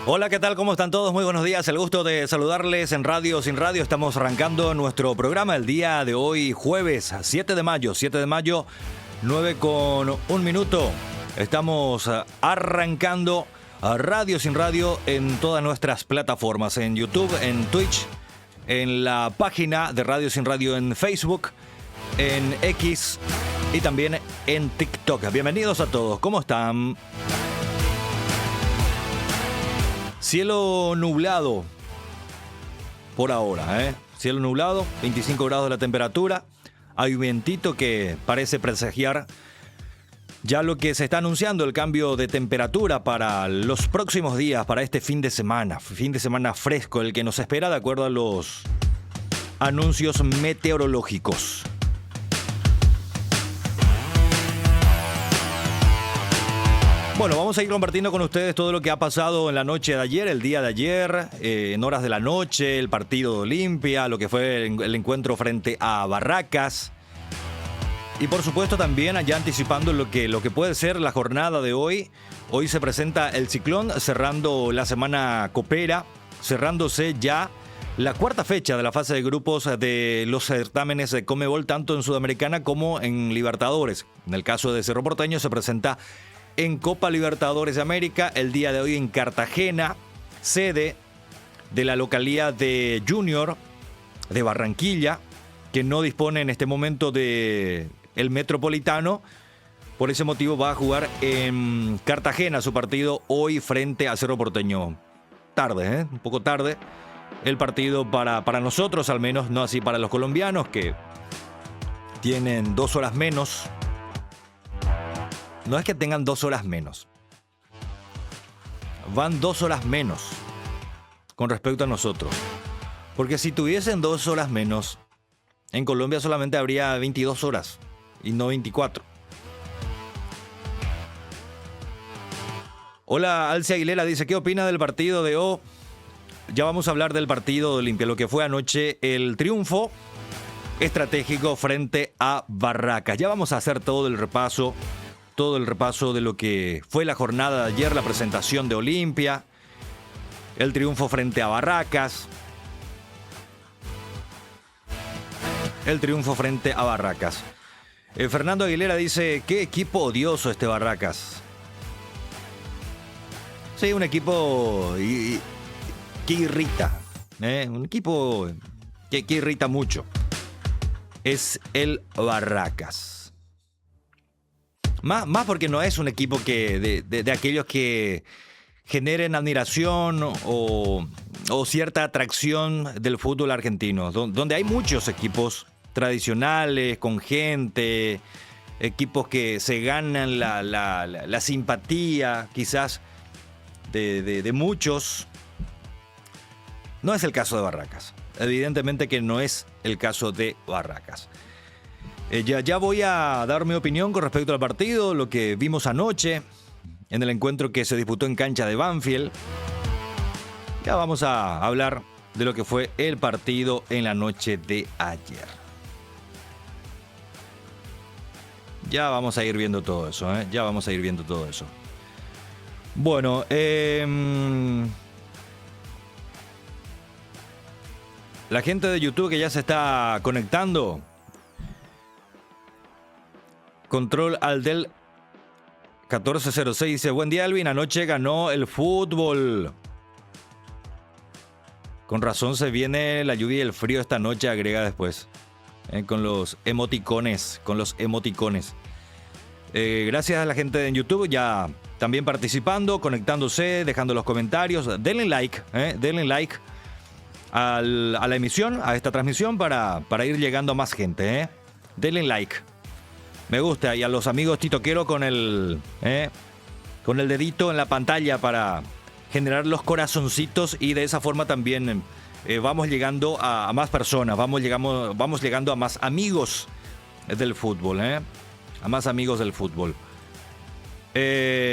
Hola, ¿qué tal? ¿Cómo están todos? Muy buenos días. El gusto de saludarles en Radio Sin Radio. Estamos arrancando nuestro programa el día de hoy, jueves 7 de mayo, 9:01. Estamos arrancando a Radio Sin Radio en todas nuestras plataformas, en YouTube, en Twitch, en la página de Radio Sin Radio en Facebook, en X y también en TikTok. Bienvenidos a todos. ¿Cómo están? Cielo nublado por ahora, Cielo nublado, 25 grados la temperatura. Hay un vientito que parece presagiar ya lo que se está anunciando, el cambio de temperatura para los próximos días, para este fin de semana fresco, el que nos espera de acuerdo a los anuncios meteorológicos. Bueno, vamos a ir compartiendo con ustedes todo lo que ha pasado en la noche de ayer, el día de ayer, en horas de la noche, el partido de Olimpia, lo que fue el encuentro frente a Barracas. Y por supuesto también allá anticipando lo que puede ser la jornada de hoy. Hoy se presenta el Ciclón cerrando la semana copera, cerrándose ya la cuarta fecha de la fase de grupos de los certámenes de Conmebol, tanto en Sudamericana como en Libertadores. En el caso de Cerro Porteño se presenta en Copa Libertadores de América, el día de hoy en Cartagena, sede de la localidad de Junior de Barranquilla, que no dispone en este momento de el Metropolitano. Por ese motivo va a jugar en Cartagena su partido hoy frente a Cerro Porteño. Tarde, un poco tarde el partido para nosotros, al menos, no así para los colombianos, que tienen 2 horas menos. No es que tengan 2 horas menos. Van 2 horas menos con respecto a nosotros. Porque si tuviesen 2 horas menos, en Colombia solamente habría 22 horas y no 24. Hola, Alcia Aguilera dice, ¿qué opina del partido de hoy? Ya vamos a hablar del partido de Olimpia, lo que fue anoche el triunfo estratégico frente a Barracas. Ya vamos a hacer todo el repaso de lo que fue la jornada de ayer, la presentación de Olimpia, el triunfo frente a Barracas. Fernando Aguilera dice, qué equipo odioso este Barracas. Sí, un equipo que irrita, un equipo que irrita mucho. Es el Barracas. Más porque no es un equipo que de aquellos que generen admiración o cierta atracción del fútbol argentino, donde hay muchos equipos tradicionales, con gente, equipos que se ganan la simpatía quizás de muchos. No es el caso de Barracas. Evidentemente que no es el caso de Barracas. Ya voy a dar mi opinión con respecto al partido, lo que vimos anoche en el encuentro que se disputó en cancha de Banfield. Ya vamos a hablar de lo que fue el partido en la noche de ayer. Ya vamos a ir viendo todo eso, Bueno, la gente de YouTube que ya se está conectando. Control al del 1406 dice, buen día Alvin, anoche ganó el fútbol. Con razón se viene la lluvia y el frío esta noche, agrega después. Con los emoticones. Gracias a la gente en YouTube ya también participando, conectándose, dejando los comentarios. Denle like a la emisión, a esta transmisión para ir llegando a más gente. Denle like. Me gusta. Y a los amigos titoqueros con el dedito en la pantalla para generar los corazoncitos y de esa forma también vamos llegando a más personas, vamos llegando a más amigos del fútbol, a más amigos del fútbol.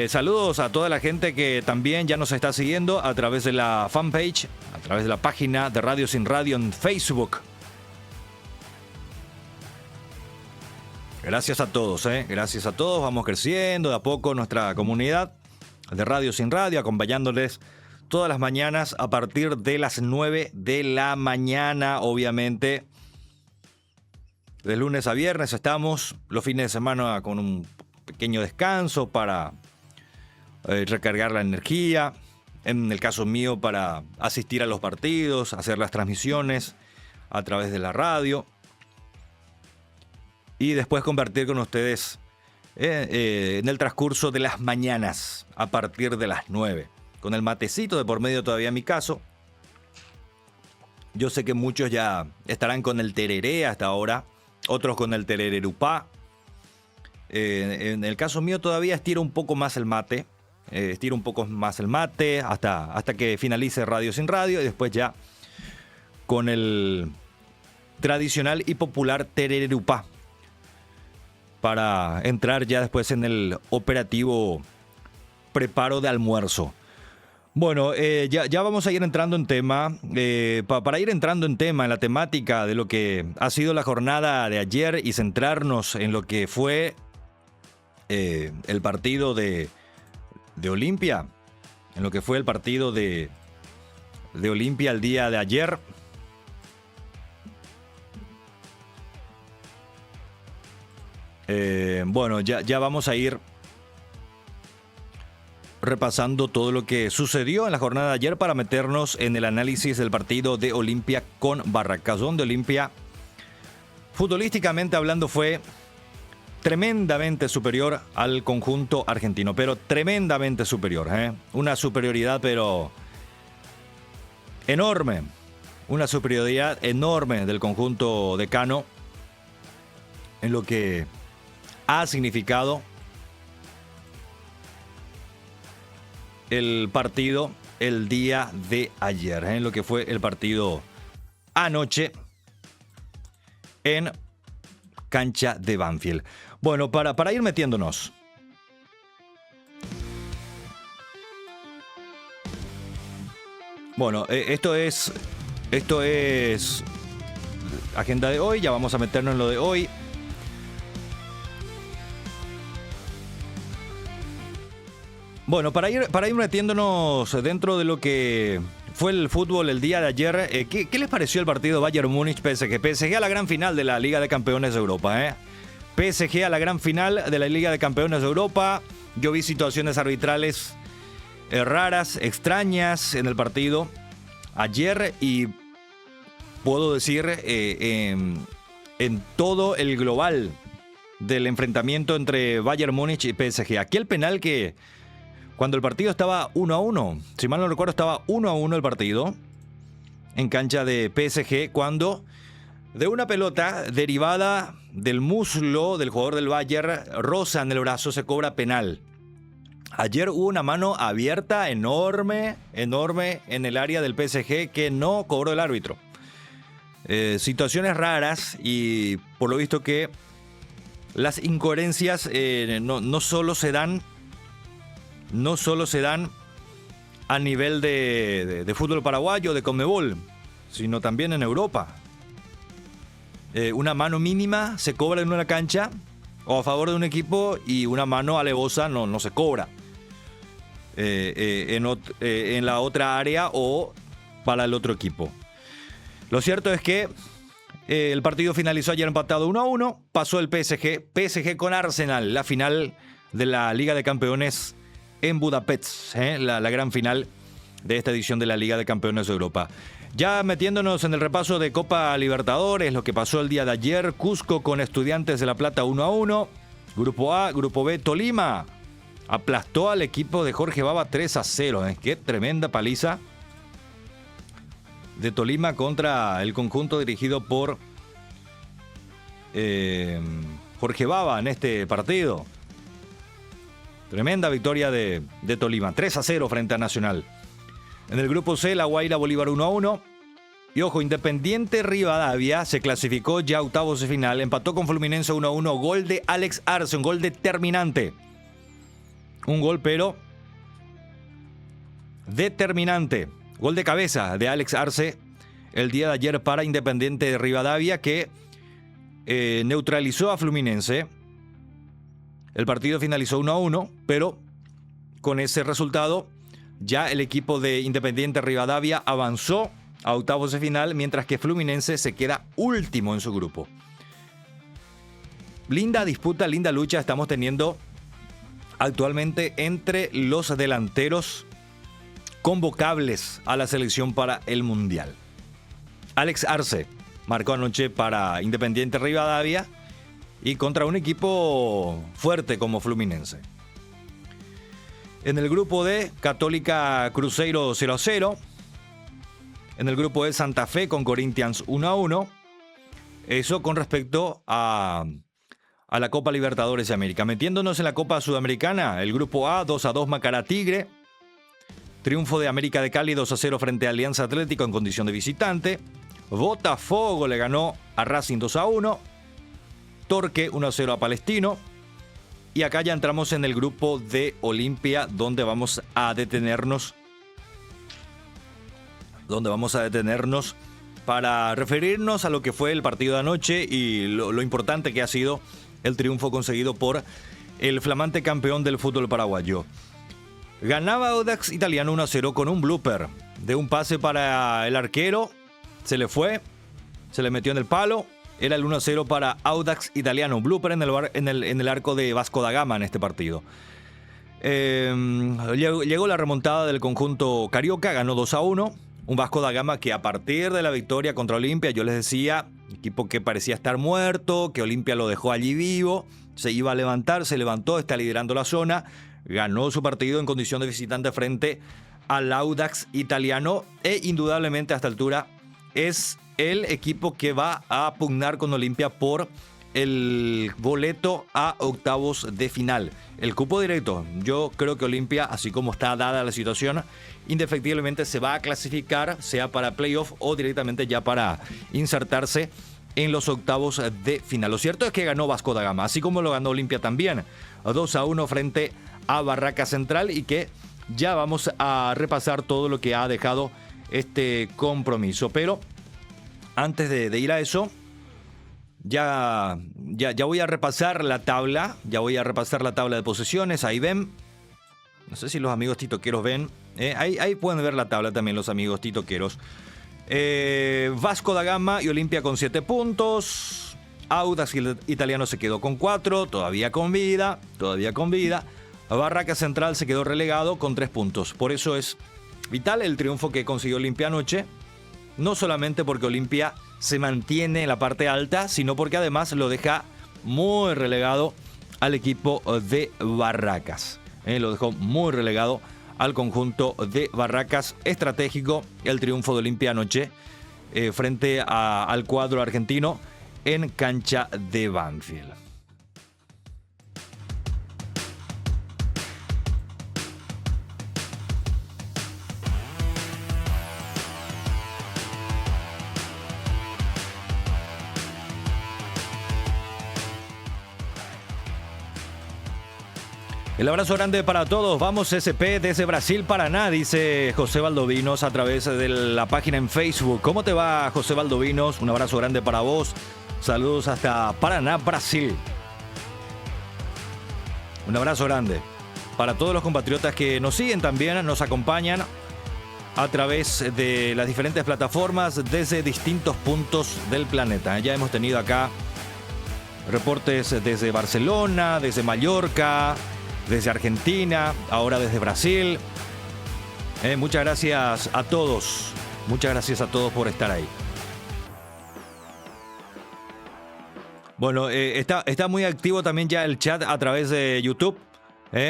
Saludos a toda la gente que también ya nos está siguiendo a través de la fanpage, a través de la página de Radio Sin Radio en Facebook. Gracias a todos, gracias a todos. Vamos creciendo de a poco nuestra comunidad de Radio Sin Radio, acompañándoles todas las mañanas a partir de las 9 de la mañana, obviamente. De lunes a viernes estamos, los fines de semana con un pequeño descanso para recargar la energía. En el caso mío, para asistir a los partidos, hacer las transmisiones a través de la radio. Y después compartir con ustedes en el transcurso de las mañanas a partir de las 9. Con el matecito de por medio todavía en mi caso. Yo sé que muchos ya estarán con el tereré hasta ahora. Otros con el terererupá. En el caso mío todavía estiro un poco más el mate. Hasta que finalice Radio Sin Radio. Y después ya con el tradicional y popular terererupá. Para entrar ya después en el operativo preparo de almuerzo. Bueno, ya vamos a ir entrando en tema. Para ir entrando en tema, en la temática de lo que ha sido la jornada de ayer y centrarnos en lo que fue el partido de Olimpia. En lo que fue el partido de Olimpia el día de ayer. Bueno, ya vamos a ir repasando todo lo que sucedió en la jornada de ayer para meternos en el análisis del partido de Olimpia con Barracas, donde Olimpia, futbolísticamente hablando, fue tremendamente superior al conjunto argentino, pero tremendamente superior, una superioridad pero enorme, una superioridad enorme del conjunto decano en lo que ha significado el partido el día de ayer, en lo que fue el partido anoche en cancha de Banfield. Bueno, para ir metiéndonos. Bueno, esto es agenda de hoy, ya vamos a meternos en lo de hoy. Bueno, para ir metiéndonos dentro de lo que fue el fútbol el día de ayer, ¿qué les pareció el partido Bayern Múnich-PSG? PSG a la gran final de la Liga de Campeones de Europa, PSG a la gran final de la Liga de Campeones de Europa. Yo vi situaciones arbitrales raras, extrañas en el partido ayer y puedo decir en todo el global del enfrentamiento entre Bayern Múnich y PSG. Aquí el penal que cuando el partido estaba 1-1, si mal no recuerdo estaba 1-1 el partido en cancha de PSG, cuando de una pelota derivada del muslo del jugador del Bayern, roza en el brazo, se cobra penal. Ayer hubo una mano abierta enorme en el área del PSG que no cobró el árbitro. Situaciones raras y por lo visto que las incoherencias no solo se dan a nivel de fútbol paraguayo, de Conmebol, sino también en Europa. Una mano mínima se cobra en una cancha o a favor de un equipo y una mano alevosa no se cobra en la otra área o para el otro equipo. Lo cierto es que el partido finalizó ayer empatado 1-1, pasó el PSG con Arsenal, la final de la Liga de Campeones en Budapest, la gran final de esta edición de la Liga de Campeones de Europa. Ya metiéndonos en el repaso de Copa Libertadores, lo que pasó el día de ayer, Cusco con Estudiantes de La Plata 1-1, Grupo A, Grupo B, Tolima aplastó al equipo de Jorge Baba 3-0, qué tremenda paliza de Tolima contra el conjunto dirigido por Jorge Baba en este partido. Tremenda victoria de Tolima, 3-0 frente a Nacional. En el grupo C, La Guaira Bolívar 1-1. Y ojo, Independiente Rivadavia se clasificó ya a octavos de final. Empató con Fluminense 1-1. Gol de Alex Arce, un gol determinante. Un gol, pero determinante. Gol de cabeza de Alex Arce el día de ayer para Independiente Rivadavia, que neutralizó a Fluminense. El partido finalizó 1-1, pero con ese resultado Ya el equipo de Independiente Rivadavia avanzó a octavos de final, mientras que Fluminense se queda último en su grupo. Linda disputa, linda lucha estamos teniendo actualmente entre los delanteros convocables a la selección para el Mundial. Alex Arce marcó anoche para Independiente Rivadavia y contra un equipo fuerte como Fluminense. En el grupo D, Católica Cruzeiro 0-0. En el grupo de Santa Fe con Corinthians 1-1. Eso con respecto a la Copa Libertadores de América. Metiéndonos en la Copa Sudamericana, el grupo A 2-2 Macará Tigre. Triunfo de América de Cali 2-0 frente a Alianza Atlético en condición de visitante. Botafogo le ganó a Racing 2-1. Torque 1-0 a Palestino. Y acá ya entramos en el grupo de Olimpia, donde vamos a detenernos para referirnos a lo que fue el partido de anoche y lo importante que ha sido el triunfo conseguido por el flamante campeón del fútbol paraguayo. Ganaba Audax Italiano 1-0 con un blooper de un pase para el arquero. Se le fue, se le metió en el palo. Era el 1-0 para Audax Italiano. Un blooper en el arco de Vasco da Gama en este partido. Llegó la remontada del conjunto carioca, ganó 2-1. Un Vasco da Gama que a partir de la victoria contra Olimpia, yo les decía, equipo que parecía estar muerto, que Olimpia lo dejó allí vivo, se iba a levantar, se levantó, está liderando la zona, ganó su partido en condición de visitante frente al Audax Italiano e indudablemente a esta altura es el equipo que va a pugnar con Olimpia por el boleto a octavos de final. El cupo directo, yo creo que Olimpia, así como está dada la situación, indefectiblemente se va a clasificar, sea para playoff o directamente ya para insertarse en los octavos de final. Lo cierto es que ganó Vasco da Gama, así como lo ganó Olimpia también, 2-1 frente a Barraca Central, y que ya vamos a repasar todo lo que ha dejado este compromiso. Pero antes de ir a eso, ya voy a repasar la tabla. Ya voy a repasar la tabla de posiciones. Ahí ven. No sé si los amigos titoqueros ven. Ahí pueden ver la tabla también los amigos titoqueros. Vasco da Gama y Olimpia con 7 puntos. Audax Italiano se quedó con 4. Todavía con vida. Barraca Central se quedó relegado con 3 puntos. Por eso es vital el triunfo que consiguió Olimpia anoche. No solamente porque Olimpia se mantiene en la parte alta, sino porque además lo deja muy relegado al equipo de Barracas. Lo dejó muy relegado al conjunto de Barracas. Estratégico el triunfo de Olimpia anoche frente al cuadro argentino en cancha de Banfield. El abrazo grande para todos. Vamos SP desde Brasil, Paraná, dice José Valdovinos a través de la página en Facebook. ¿Cómo te va, José Valdovinos? Un abrazo grande para vos. Saludos hasta Paraná, Brasil. Un abrazo grande para todos los compatriotas que nos siguen también, nos acompañan a través de las diferentes plataformas desde distintos puntos del planeta. Ya hemos tenido acá reportes desde Barcelona, desde Mallorca, desde Argentina, ahora desde Brasil. Muchas gracias a todos. Muchas gracias a todos por estar ahí. Bueno, está muy activo también ya el chat a través de YouTube.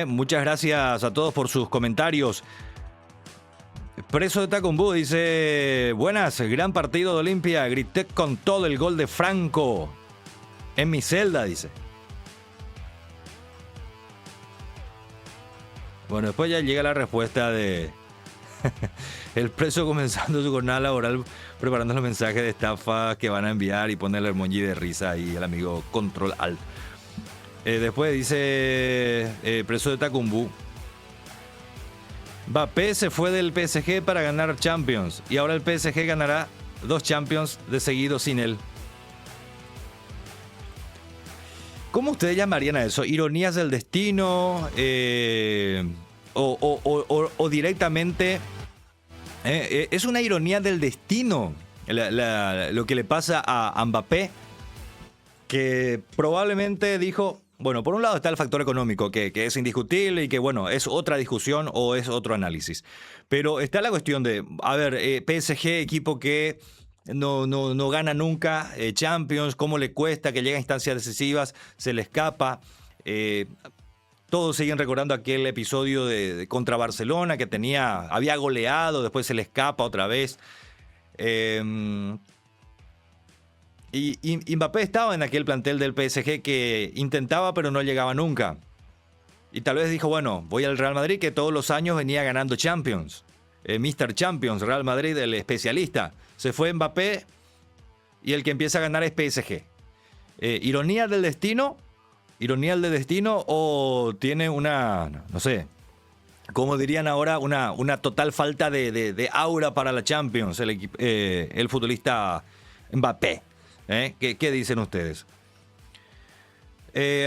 Muchas gracias a todos por sus comentarios. Preso de Tacumbú dice: buenas, gran partido de Olimpia. Grité con todo el gol de Franco en mi celda, dice. Bueno, después ya llega la respuesta de el preso comenzando su jornada laboral preparando los mensajes de estafa que van a enviar y pone el emoji de risa ahí el amigo Control Alt. Después dice preso de Tacumbú: Mbappé se fue del PSG para ganar Champions y ahora el PSG ganará 2 Champions de seguido sin él. ¿Cómo ustedes llamarían a eso? ¿Ironías del destino? o directamente es una ironía del destino lo que le pasa a Mbappé, que probablemente dijo, bueno, por un lado está el factor económico, que es indiscutible y que, bueno, es otra discusión o es otro análisis. Pero está la cuestión de, a ver, PSG, equipo que no gana nunca Champions, cómo le cuesta, que llega a instancias decisivas, se le escapa. Todos siguen recordando aquel episodio de contra Barcelona que había goleado, después se le escapa otra vez. Y Mbappé estaba en aquel plantel del PSG que intentaba pero no llegaba nunca. Y tal vez dijo, bueno, voy al Real Madrid que todos los años venía ganando Champions. Mr. Champions, Real Madrid, el especialista. Se fue Mbappé y el que empieza a ganar es PSG. ¿Ironía del destino? ¿Ironía del destino o tiene una, no sé, como dirían ahora, una total falta de aura para la Champions, el futbolista Mbappé? ¿Qué dicen ustedes?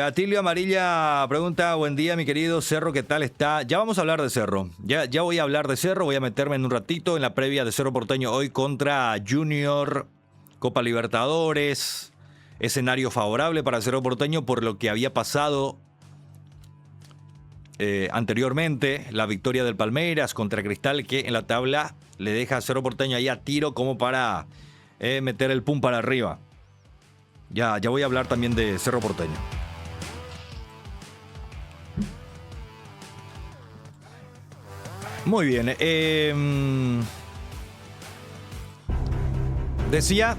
Atilio Amarilla pregunta, buen día mi querido Cerro, ¿qué tal está? Ya vamos a hablar de Cerro, ya voy a hablar de Cerro, voy a meterme en un ratito en la previa de Cerro Porteño hoy contra Junior, Copa Libertadores, escenario favorable para Cerro Porteño por lo que había pasado anteriormente, la victoria del Palmeiras contra Cristal, que en la tabla le deja a Cerro Porteño ahí a tiro como para meter el pum para arriba. Ya voy a hablar también de Cerro Porteño. Muy bien. Decía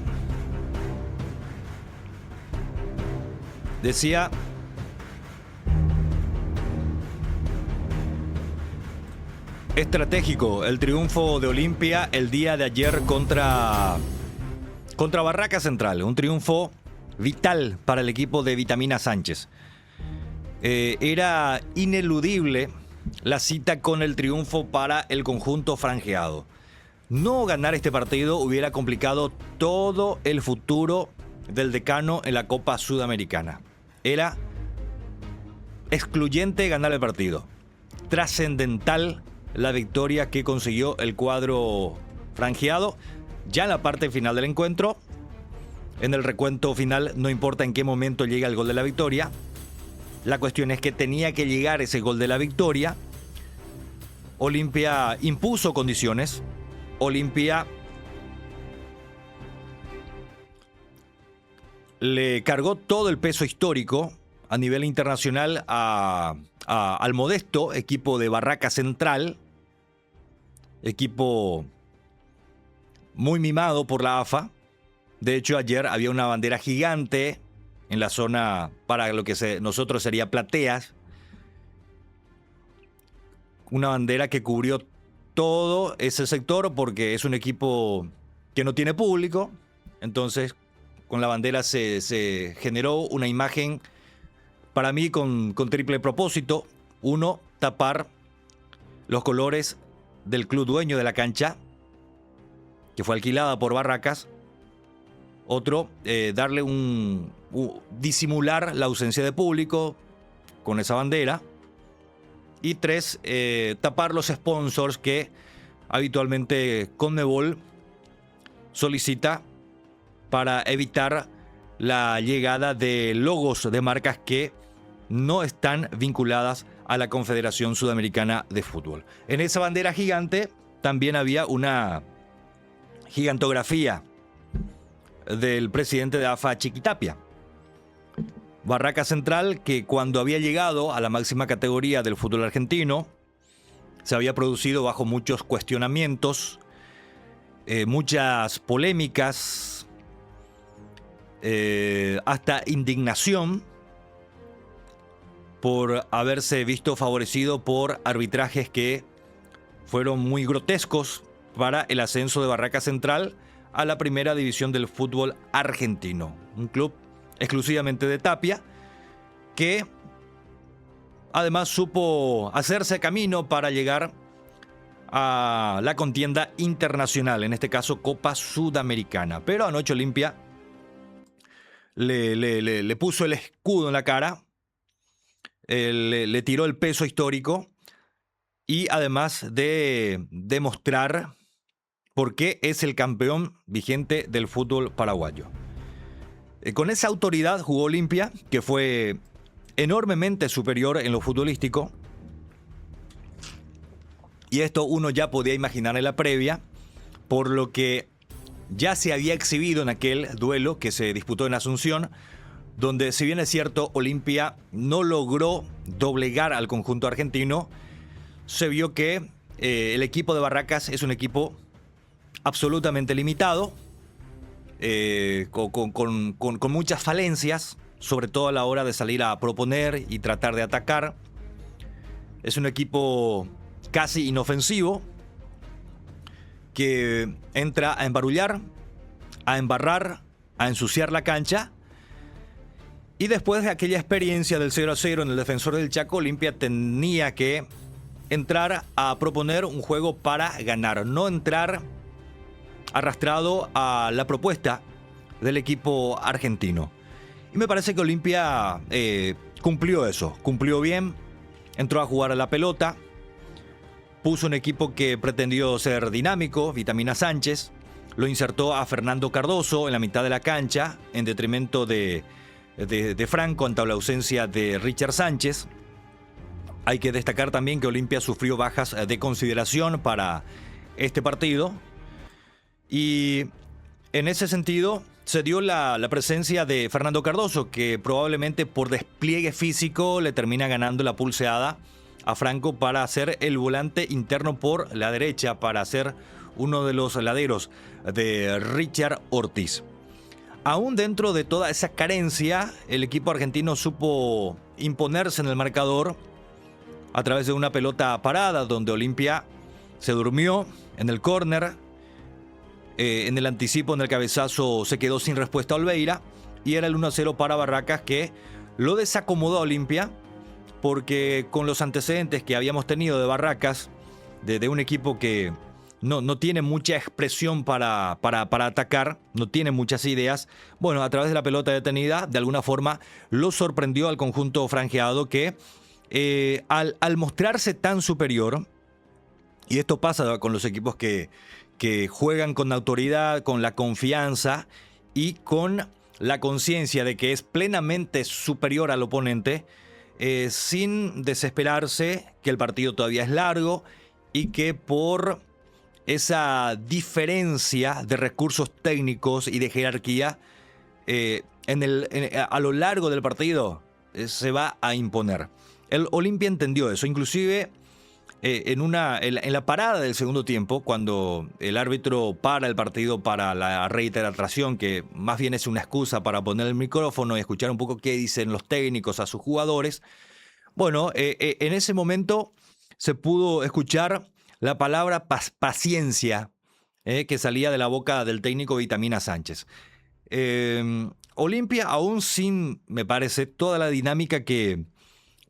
estratégico el triunfo de Olimpia el día de ayer contra Barraca Central. Un triunfo vital para el equipo de Vitamina Sánchez. Era ineludible la cita con el triunfo para el conjunto franjeado. No ganar este partido hubiera complicado todo el futuro del decano en la Copa Sudamericana. Era excluyente ganar el partido. Trascendental la victoria que consiguió el cuadro franjeado. Ya en la parte final del encuentro, en el recuento final, no importa en qué momento llega el gol de la victoria. La cuestión es que tenía que llegar ese gol de la victoria. Olimpia impuso condiciones. Olimpia le cargó todo el peso histórico a nivel internacional al modesto equipo de Barraca Central. Equipo muy mimado por la AFA. De hecho, ayer había una bandera gigante en la zona para lo que nosotros sería plateas. Una bandera que cubrió todo ese sector porque es un equipo que no tiene público. Entonces, con la bandera se generó una imagen para mí con triple propósito. Uno, tapar los colores del club dueño de la cancha, que fue alquilada por Barracas. Otro, darle disimular la ausencia de público con esa bandera. Y tres, tapar los sponsors que habitualmente Conmebol solicita para evitar la llegada de logos de marcas que no están vinculadas a la Confederación Sudamericana de Fútbol. En esa bandera gigante también había una gigantografía del presidente de AFA, Chiquitapia. Barraca Central, que cuando había llegado a la máxima categoría del fútbol argentino, se había producido bajo muchos cuestionamientos, muchas polémicas, hasta indignación por haberse visto favorecido por arbitrajes que fueron muy grotescos para el ascenso de Barraca Central a la primera división del fútbol argentino. Un club exclusivamente de Tapia, que además supo hacerse camino para llegar a la contienda internacional, en este caso Copa Sudamericana. Pero anoche Olimpia le puso el escudo en la cara, le tiró el peso histórico y además de demostrar por qué es el campeón vigente del fútbol paraguayo. Con esa autoridad jugó Olimpia, que fue enormemente superior en lo futbolístico. Y esto uno ya podía imaginar en la previa, por lo que ya se había exhibido en aquel duelo que se disputó en Asunción, donde, si bien es cierto, Olimpia no logró doblegar al conjunto argentino, se vio que el equipo de Barracas es un equipo absolutamente limitado, con muchas falencias, sobre todo a la hora de salir a proponer y tratar de atacar. Es un equipo casi inofensivo, que entra a embarullar, a embarrar, a ensuciar la cancha. Y después de aquella experiencia del 0-0 en el Defensor del Chaco, Olimpia tenía que entrar a proponer un juego para ganar, no entrar arrastrado a la propuesta del equipo argentino. Y me parece que Olimpia cumplió eso, cumplió bien, entró a jugar a la pelota, puso un equipo que pretendió ser dinámico, Vitamina Sánchez, lo insertó a Fernando Cardoso en la mitad de la cancha, en detrimento de Franco ante la ausencia de Richard Sánchez. Hay que destacar también que Olimpia sufrió bajas de consideración para este partido. Y en ese sentido se dio la presencia de Fernando Cardoso, que probablemente por despliegue físico le termina ganando la pulseada a Franco para ser el volante interno por la derecha, para ser uno de los laderos de Richard Ortiz. Aún dentro de toda esa carencia, el equipo argentino supo imponerse en el marcador a través de una pelota parada, donde Olimpia se durmió en el córner. En el anticipo, en el cabezazo, se quedó sin respuesta Olveira, y era el 1-0 para Barracas, que lo desacomodó a Olimpia, porque con los antecedentes que habíamos tenido de Barracas, de un equipo que no tiene mucha expresión para atacar, no tiene muchas ideas, bueno, a través de la pelota detenida, de alguna forma lo sorprendió al conjunto franjeado, que al mostrarse tan superior, y esto pasa con los equipos que juegan con autoridad, con la confianza y con la conciencia de que es plenamente superior al oponente, sin desesperarse, que el partido todavía es largo y que por esa diferencia de recursos técnicos y de jerarquía a lo largo del partido se va a imponer. El Olimpia entendió eso, inclusive en la parada del segundo tiempo, cuando el árbitro para el partido para la reiteración, que más bien es una excusa para poner el micrófono y escuchar un poco qué dicen los técnicos a sus jugadores. Bueno, en ese momento se pudo escuchar la palabra paciencia, que salía de la boca del técnico Vitamina Sánchez. Olimpia, aún sin, me parece, toda la dinámica que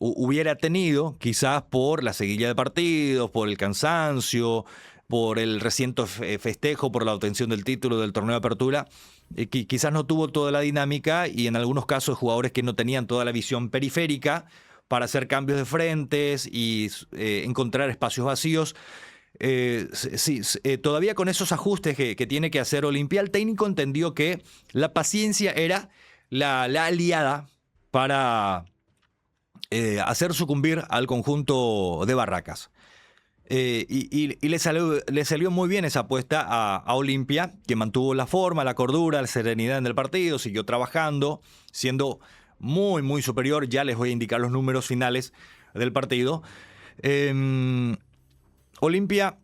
hubiera tenido, quizás por la seguilla de partidos, por el cansancio, por el reciente festejo, por la obtención del título del torneo de apertura, quizás no tuvo toda la dinámica, y en algunos casos jugadores que no tenían toda la visión periférica para hacer cambios de frentes y encontrar espacios vacíos. Todavía con esos ajustes que tiene que hacer Olimpia, el técnico entendió que la paciencia era la aliada para hacer sucumbir al conjunto de Barracas. Y le salió muy bien esa apuesta a Olimpia, que mantuvo la forma, la cordura, la serenidad en el partido, siguió trabajando, siendo muy, muy superior. Ya les voy a indicar los números finales del partido. Olimpia,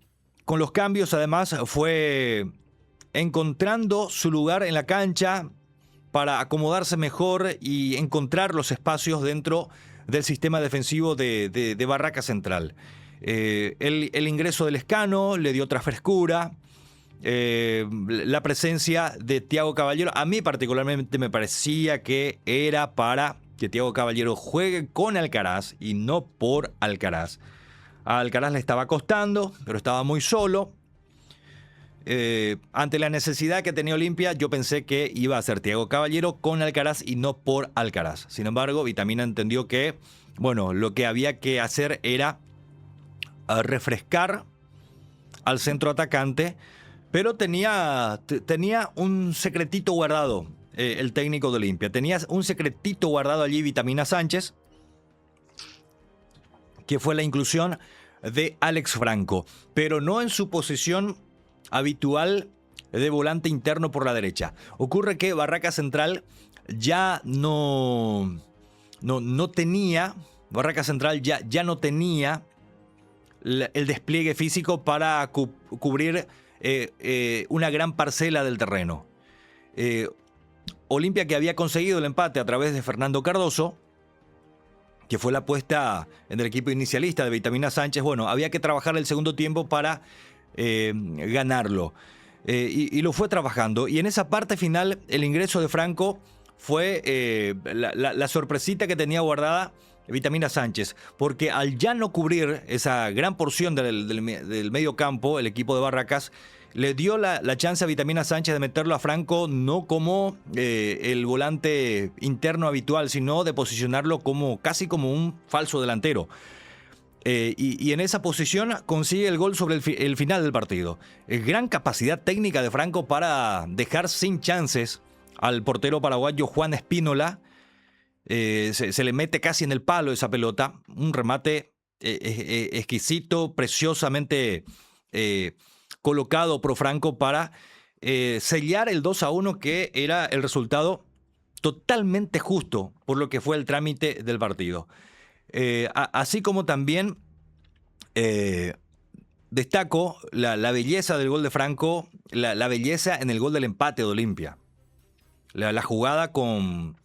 con los cambios, además, fue encontrando su lugar en la cancha para acomodarse mejor y encontrar los espacios dentro del sistema defensivo de Barracas Central. El ingreso del Escano le dio otra frescura. La presencia de Thiago Caballero, a mí particularmente me parecía que era para que Thiago Caballero juegue con Alcaraz y no por Alcaraz. A Alcaraz le estaba costando, pero estaba muy solo. Ante la necesidad que tenía Olimpia, yo pensé que iba a ser Thiago Caballero con Alcaraz y no por Alcaraz. Sin embargo, Vitamina entendió que, bueno, lo que había que hacer era a refrescar al centro atacante, pero tenía un secretito guardado, el técnico de Olimpia. Tenía un secretito guardado allí, Vitamina Sánchez, que fue la inclusión de Alex Franco, pero no en su posición habitual de volante interno por la derecha. Ocurre que Barracas Central ya no tenía, Barracas Central ya no tenía el despliegue físico para cubrir una gran parcela del terreno. Olimpia, que había conseguido el empate a través de Fernando Cardoso, que fue la apuesta en el equipo inicialista de Vitamina Sánchez, bueno, había que trabajar el segundo tiempo para ganarlo. Y lo fue trabajando. Y en esa parte final, el ingreso de Franco fue la sorpresita que tenía guardada Vitamina Sánchez, porque al ya no cubrir esa gran porción del medio campo, el equipo de Barracas le dio la chance a Vitamina Sánchez de meterlo a Franco no como el volante interno habitual, sino de posicionarlo casi como un falso delantero. Y en esa posición consigue el gol sobre el final del partido. Gran capacidad técnica de Franco para dejar sin chances al portero paraguayo Juan Espínola. Se le mete casi en el palo esa pelota. Un remate exquisito, preciosamente colocado por Franco para sellar el 2-1, que era el resultado totalmente justo por lo que fue el trámite del partido. Así como también destaco la belleza del gol de Franco, la belleza en el gol del empate de Olimpia. La jugada con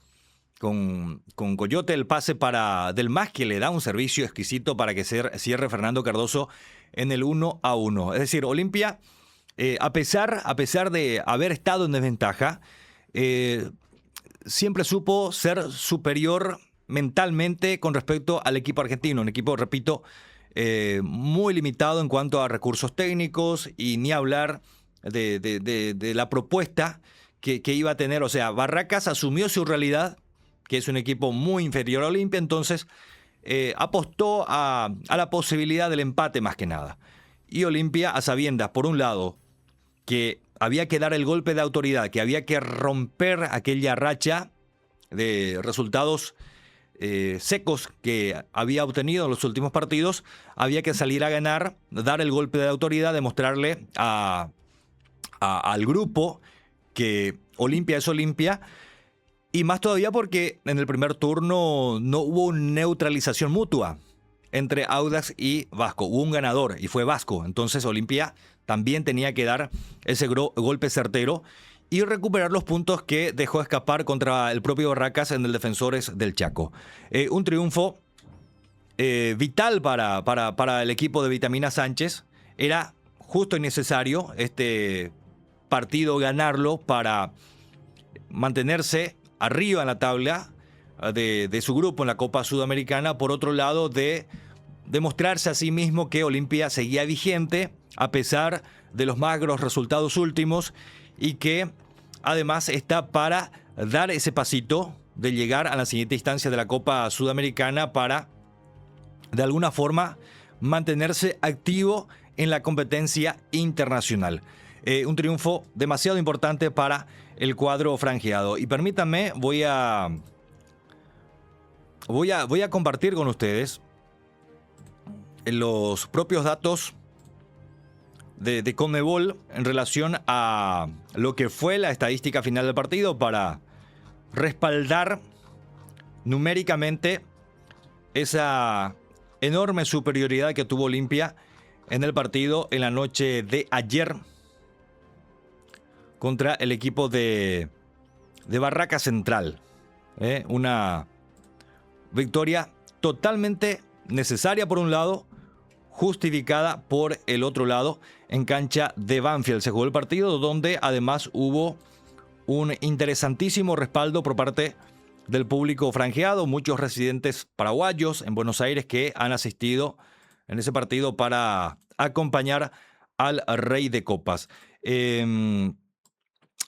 Coyote, el pase para Del Mas, que le da un servicio exquisito para que cierre Fernando Cardoso en el 1-1. Es decir, Olimpia, a pesar de haber estado en desventaja, siempre supo ser superior mentalmente con respecto al equipo argentino. Un equipo, repito, muy limitado en cuanto a recursos técnicos, y ni hablar de la propuesta que iba a tener. O sea, Barracas asumió su realidad, que es un equipo muy inferior a Olimpia, entonces apostó a la posibilidad del empate más que nada. Y Olimpia, a sabiendas, por un lado, que había que dar el golpe de autoridad, que había que romper aquella racha de resultados secos que había obtenido en los últimos partidos, había que salir a ganar, dar el golpe de autoridad, demostrarle al grupo que Olimpia es Olimpia. Y más todavía porque en el primer turno no hubo neutralización mutua entre Audax y Vasco. Hubo un ganador y fue Vasco. Entonces Olimpia también tenía que dar ese golpe certero y recuperar los puntos que dejó escapar contra el propio Barracas en el Defensores del Chaco. Un triunfo vital para el equipo de Vitamina Sánchez. Era justo y necesario este partido ganarlo para mantenerse arriba en la tabla de su grupo en la Copa Sudamericana. Por otro lado, de demostrarse a sí mismo que Olimpia seguía vigente a pesar de los magros resultados últimos, y que además está para dar ese pasito de llegar a la siguiente instancia de la Copa Sudamericana para de alguna forma mantenerse activo en la competencia internacional. Un triunfo demasiado importante para el cuadro franjeado. Y permítanme, voy a compartir con ustedes los propios datos de Conmebol en relación a lo que fue la estadística final del partido, para respaldar numéricamente esa enorme superioridad que tuvo Olimpia en el partido en la noche de ayer contra el equipo de Barracas Central. Una victoria totalmente necesaria por un lado, justificada por el otro lado. En cancha de Banfield se jugó el partido, donde además hubo un interesantísimo respaldo por parte del público franjeado. Muchos residentes paraguayos en Buenos Aires que han asistido en ese partido para acompañar al Rey de Copas.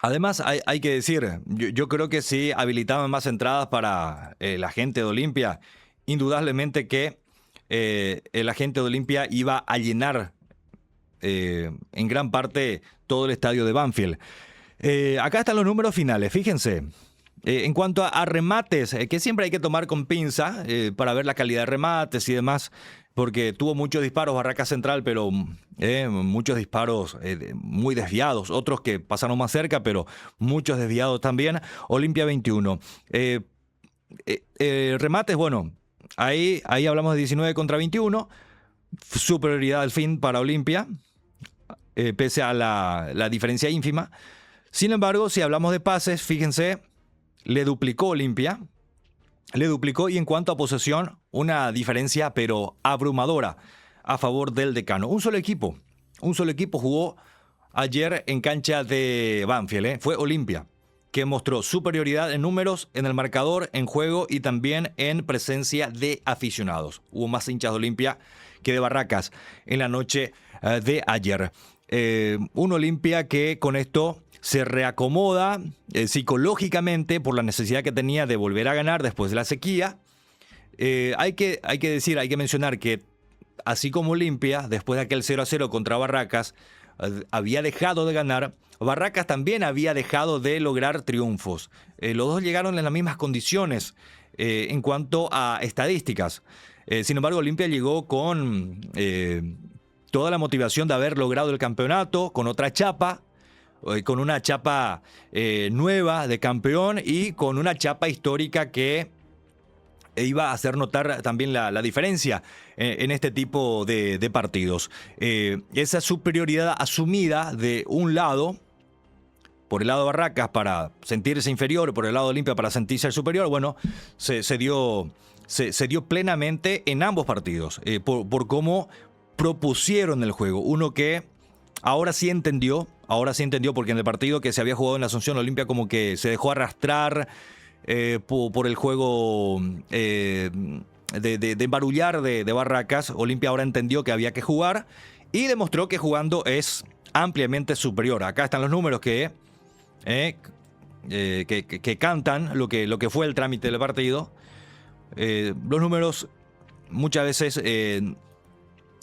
Además, hay que decir, yo creo que si habilitaban más entradas para la gente de Olimpia, indudablemente que la gente de Olimpia iba a llenar en gran parte todo el estadio de Banfield. Acá están los números finales, fíjense. En cuanto a remates, que siempre hay que tomar con pinza para ver la calidad de remates y demás, porque tuvo muchos disparos Barracas Central, pero muchos disparos muy desviados, otros que pasaron más cerca, pero muchos desviados también. Olimpia 21. Remates, bueno, ahí hablamos de 19 contra 21. Superioridad al fin para Olimpia, pese a la diferencia ínfima. Sin embargo, si hablamos de pases, fíjense, le duplicó Olimpia. Le duplicó, y en cuanto a posesión, una diferencia pero abrumadora a favor del Decano. Un solo equipo jugó ayer en cancha de Banfield. Fue Olimpia, que mostró superioridad en números, en el marcador, en juego y también en presencia de aficionados. Hubo más hinchas de Olimpia que de Barracas en la noche de ayer. Un Olimpia que con esto se reacomoda psicológicamente por la necesidad que tenía de volver a ganar después de la sequía. Hay que mencionar que así como Olimpia, después de aquel 0-0 contra Barracas, había dejado de ganar, Barracas también había dejado de lograr triunfos. Los dos llegaron en las mismas condiciones en cuanto a estadísticas. Sin embargo, Olimpia llegó con toda la motivación de haber logrado el campeonato, con otra chapa, con una chapa nueva de campeón y con una chapa histórica que iba a hacer notar también la diferencia en este tipo de partidos. Esa superioridad asumida de un lado, por el lado de Barracas para sentirse inferior, por el lado de Olimpia para sentirse superior, bueno, se dio plenamente en ambos partidos, por cómo propusieron el juego. Uno que ahora sí entendió, porque en el partido que se había jugado en la Asunción, Olimpia como que se dejó arrastrar por el juego de embarullar de Barracas. Olimpia ahora entendió que había que jugar y demostró que jugando es ampliamente superior. Acá están los números que cantan lo que fue el trámite del partido. Los números muchas veces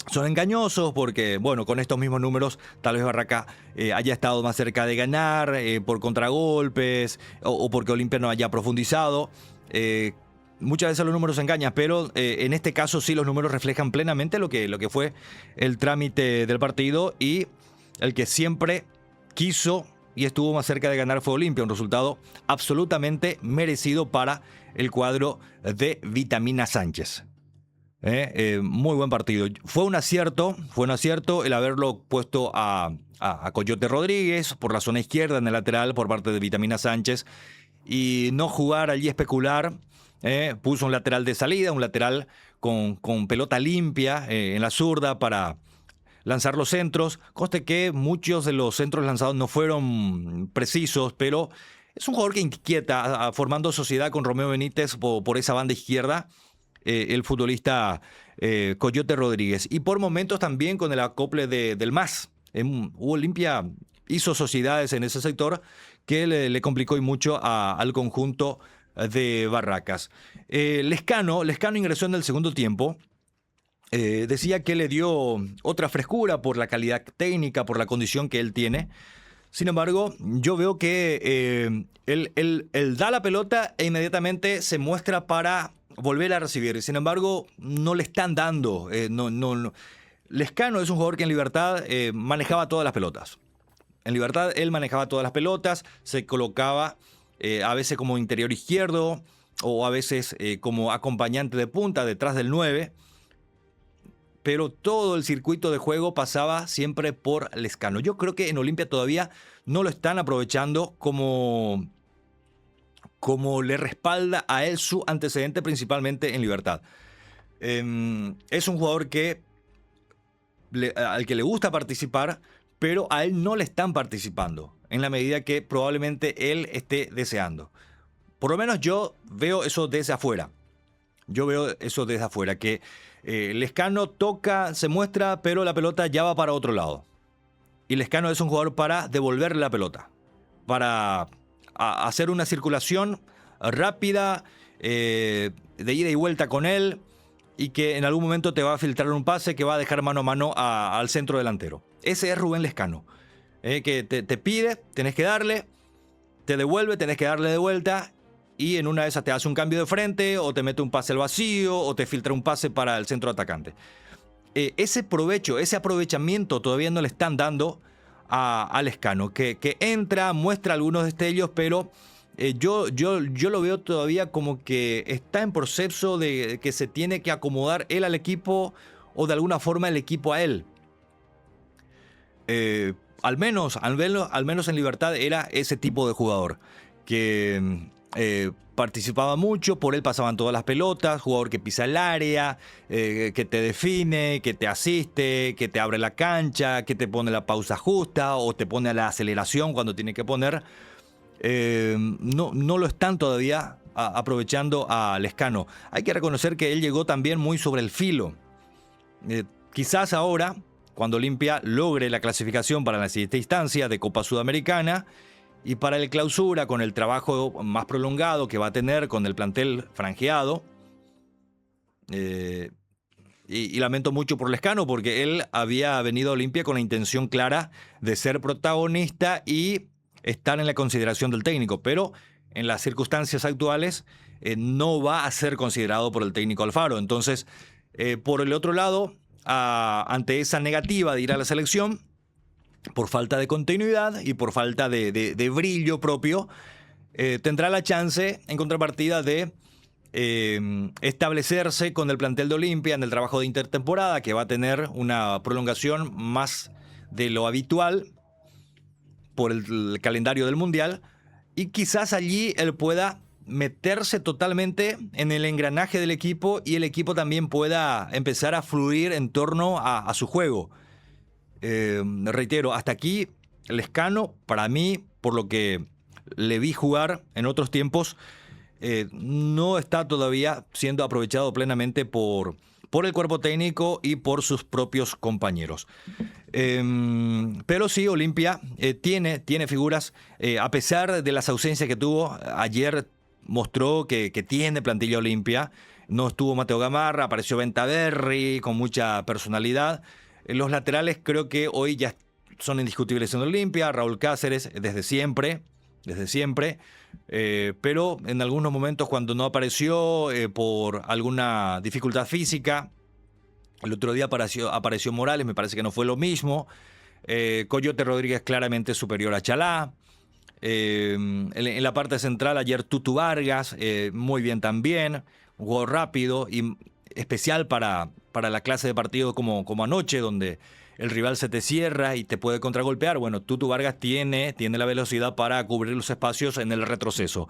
son engañosos porque, bueno, con estos mismos números tal vez Barraca haya estado más cerca de ganar por contragolpes o porque Olimpia no haya profundizado. Muchas veces los números engañan, pero en este caso sí los números reflejan plenamente lo que fue el trámite del partido, y el que siempre quiso y estuvo más cerca de ganar fue Olimpia. Un resultado absolutamente merecido para el cuadro de Vitamina Sánchez. Muy buen partido. Fue un acierto el haberlo puesto a Coyote Rodríguez por la zona izquierda en el lateral por parte de Vitamina Sánchez y no jugar allí especular. Puso un lateral de salida, un lateral con pelota limpia en la zurda para lanzar los centros. Conste que muchos de los centros lanzados no fueron precisos, pero es un jugador que inquieta, formando sociedad con Romeo Benítez por esa banda izquierda. El futbolista Coyote Rodríguez, y por momentos también con el acople del MAS. Olimpia hizo sociedades en ese sector que le complicó y mucho al conjunto de Barracas. Lescano ingresó en el segundo tiempo. Decía que le dio otra frescura por la calidad técnica, por la condición que él tiene. Sin embargo, yo veo que él da la pelota e inmediatamente se muestra para volver a recibir. Sin embargo, no le están dando. No. Lescano es un jugador que en Libertad manejaba todas las pelotas. En Libertad él manejaba todas las pelotas, se colocaba a veces como interior izquierdo o a veces como acompañante de punta detrás del 9. Pero todo el circuito de juego pasaba siempre por Lescano. Yo creo que en Olimpia todavía no lo están aprovechando como le respalda a él su antecedente, principalmente en Libertad. Es un jugador al que le gusta participar, pero a él no le están participando en la medida que probablemente él esté deseando. Por lo menos yo veo eso desde afuera. Que Lescano toca, se muestra, pero la pelota ya va para otro lado. Y Lescano es un jugador para devolverle la pelota, para hacer una circulación rápida, de ida y vuelta con él, y que en algún momento te va a filtrar un pase que va a dejar mano a mano al centro delantero. Ese es Rubén Lezcano, que te pide, tenés que darle, te devuelve, tenés que darle de vuelta, y en una de esas te hace un cambio de frente, o te mete un pase al vacío, o te filtra un pase para el centro atacante. Ese aprovechamiento todavía no le están dando a Lezcano, que entra, muestra algunos destellos, pero yo lo veo todavía como que está en proceso de que se tiene que acomodar él al equipo, o de alguna forma el equipo a él. Al menos en Libertad era ese tipo de jugador que participaba mucho, por él pasaban todas las pelotas, jugador que pisa el área, que te define, que te asiste, que te abre la cancha, que te pone la pausa justa o te pone a la aceleración cuando tiene que poner. No lo están todavía aprovechando a Lezcano. Hay que reconocer que él llegó también muy sobre el filo. Quizás ahora, cuando Olimpia logre la clasificación para la siguiente instancia de Copa Sudamericana, y para el clausura, con el trabajo más prolongado que va a tener con el plantel franjeado, y lamento mucho por Lezcano, porque él había venido a Olimpia con la intención clara de ser protagonista y estar en la consideración del técnico, pero en las circunstancias actuales no va a ser considerado por el técnico Alfaro. Entonces, por el otro lado, ante esa negativa de ir a la selección, por falta de continuidad y por falta de brillo propio, tendrá la chance en contrapartida de establecerse con el plantel de Olimpia en el trabajo de intertemporada, que va a tener una prolongación más de lo habitual por el calendario del Mundial, y quizás allí él pueda meterse totalmente en el engranaje del equipo y el equipo también pueda empezar a fluir en torno a su juego. Reitero, hasta aquí Lezcano, para mí, por lo que le vi jugar en otros tiempos, no está todavía siendo aprovechado plenamente por el cuerpo técnico y por sus propios compañeros. Pero sí, Olimpia tiene figuras, a pesar de las ausencias que tuvo. Ayer mostró que tiene plantilla Olimpia. No estuvo Mateo Gamarra, apareció Ventaverri con mucha personalidad. Los laterales creo que hoy ya son indiscutibles en Olimpia. Raúl Cáceres desde siempre. Pero en algunos momentos, cuando no apareció por alguna dificultad física, el otro día apareció Morales, me parece que no fue lo mismo. Coyote Rodríguez claramente superior a Chalá. En la parte central ayer Tutu Vargas, muy bien también. Un juego rápido y especial para la clase de partido como anoche, donde el rival se te cierra y te puede contragolpear. Bueno, Tutu Vargas tiene la velocidad para cubrir los espacios en el retroceso.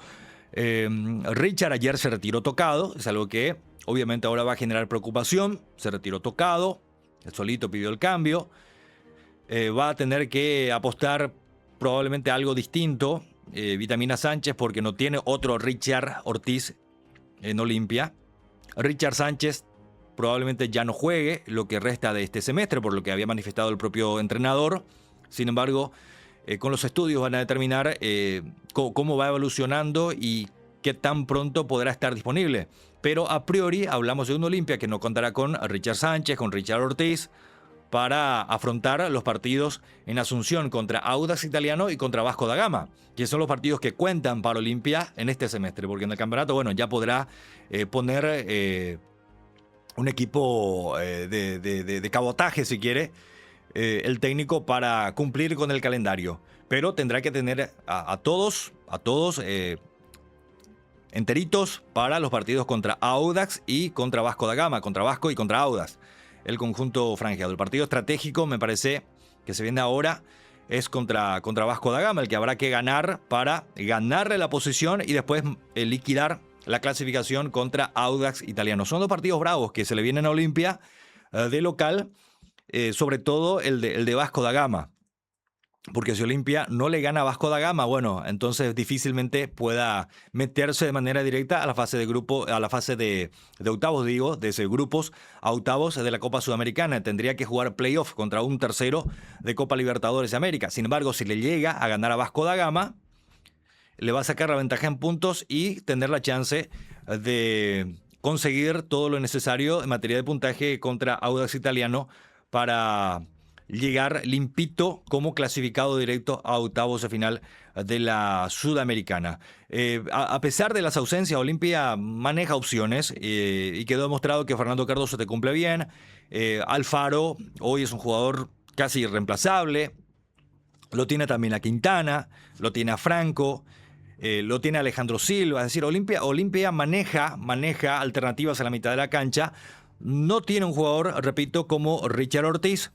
Richard ayer se retiró tocado, es algo que obviamente ahora va a generar preocupación. Se retiró tocado, él solito pidió el cambio. Va a tener que apostar probablemente a algo distinto, Vitamina Sánchez, porque no tiene otro Richard Ortiz en Olimpia. Richard Sánchez probablemente ya no juegue lo que resta de este semestre, por lo que había manifestado el propio entrenador. Sin embargo, con los estudios van a determinar cómo va evolucionando y qué tan pronto podrá estar disponible. Pero a priori hablamos de un Olimpia que no contará con Richard Sánchez, con Richard Ortiz, para afrontar los partidos en Asunción contra Audax Italiano y contra Vasco da Gama, que son los partidos que cuentan para Olimpia en este semestre, porque en el campeonato, bueno, ya podrá poner un equipo de cabotaje, si quiere, el técnico, para cumplir con el calendario. Pero tendrá que tener a todos enteritos para los partidos contra Audax y contra Vasco da Gama, contra Vasco y contra Audax, el conjunto franjeado. El partido estratégico, me parece, que se viene ahora es contra Vasco da Gama, el que habrá que ganar para ganarle la posición y después liquidar la clasificación contra Audax Italiano. Son dos partidos bravos que se le vienen a Olimpia de local, sobre todo el de Vasco da Gama. Porque si Olimpia no le gana a Vasco da Gama, bueno, entonces difícilmente pueda meterse de manera directa a la fase de grupo, a la fase de octavos, desde grupos a octavos de la Copa Sudamericana. Tendría que jugar playoff contra un tercero de Copa Libertadores de América. Sin embargo, si le llega a ganar a Vasco da Gama, le va a sacar la ventaja en puntos y tener la chance de conseguir todo lo necesario en materia de puntaje contra Audax Italiano para llegar limpito como clasificado directo a octavos de final de la Sudamericana. A pesar de las ausencias, Olimpia maneja opciones y quedó demostrado que Fernando Cardoso te cumple bien. Alfaro hoy es un jugador casi irreemplazable. Lo tiene también a Quintana, lo tiene a Franco, lo tiene a Alejandro Silva. Es decir, Olimpia maneja alternativas a la mitad de la cancha. No tiene un jugador, repito, como Richard Ortiz.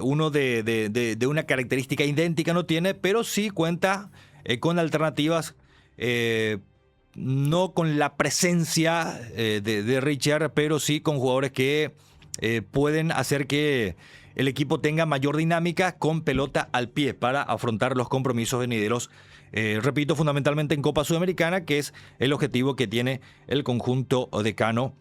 Uno de una característica idéntica no tiene, pero sí cuenta con alternativas, no con la presencia de Richard, pero sí con jugadores que pueden hacer que el equipo tenga mayor dinámica con pelota al pie para afrontar los compromisos venideros. Repito, fundamentalmente en Copa Sudamericana, que es el objetivo que tiene el conjunto decano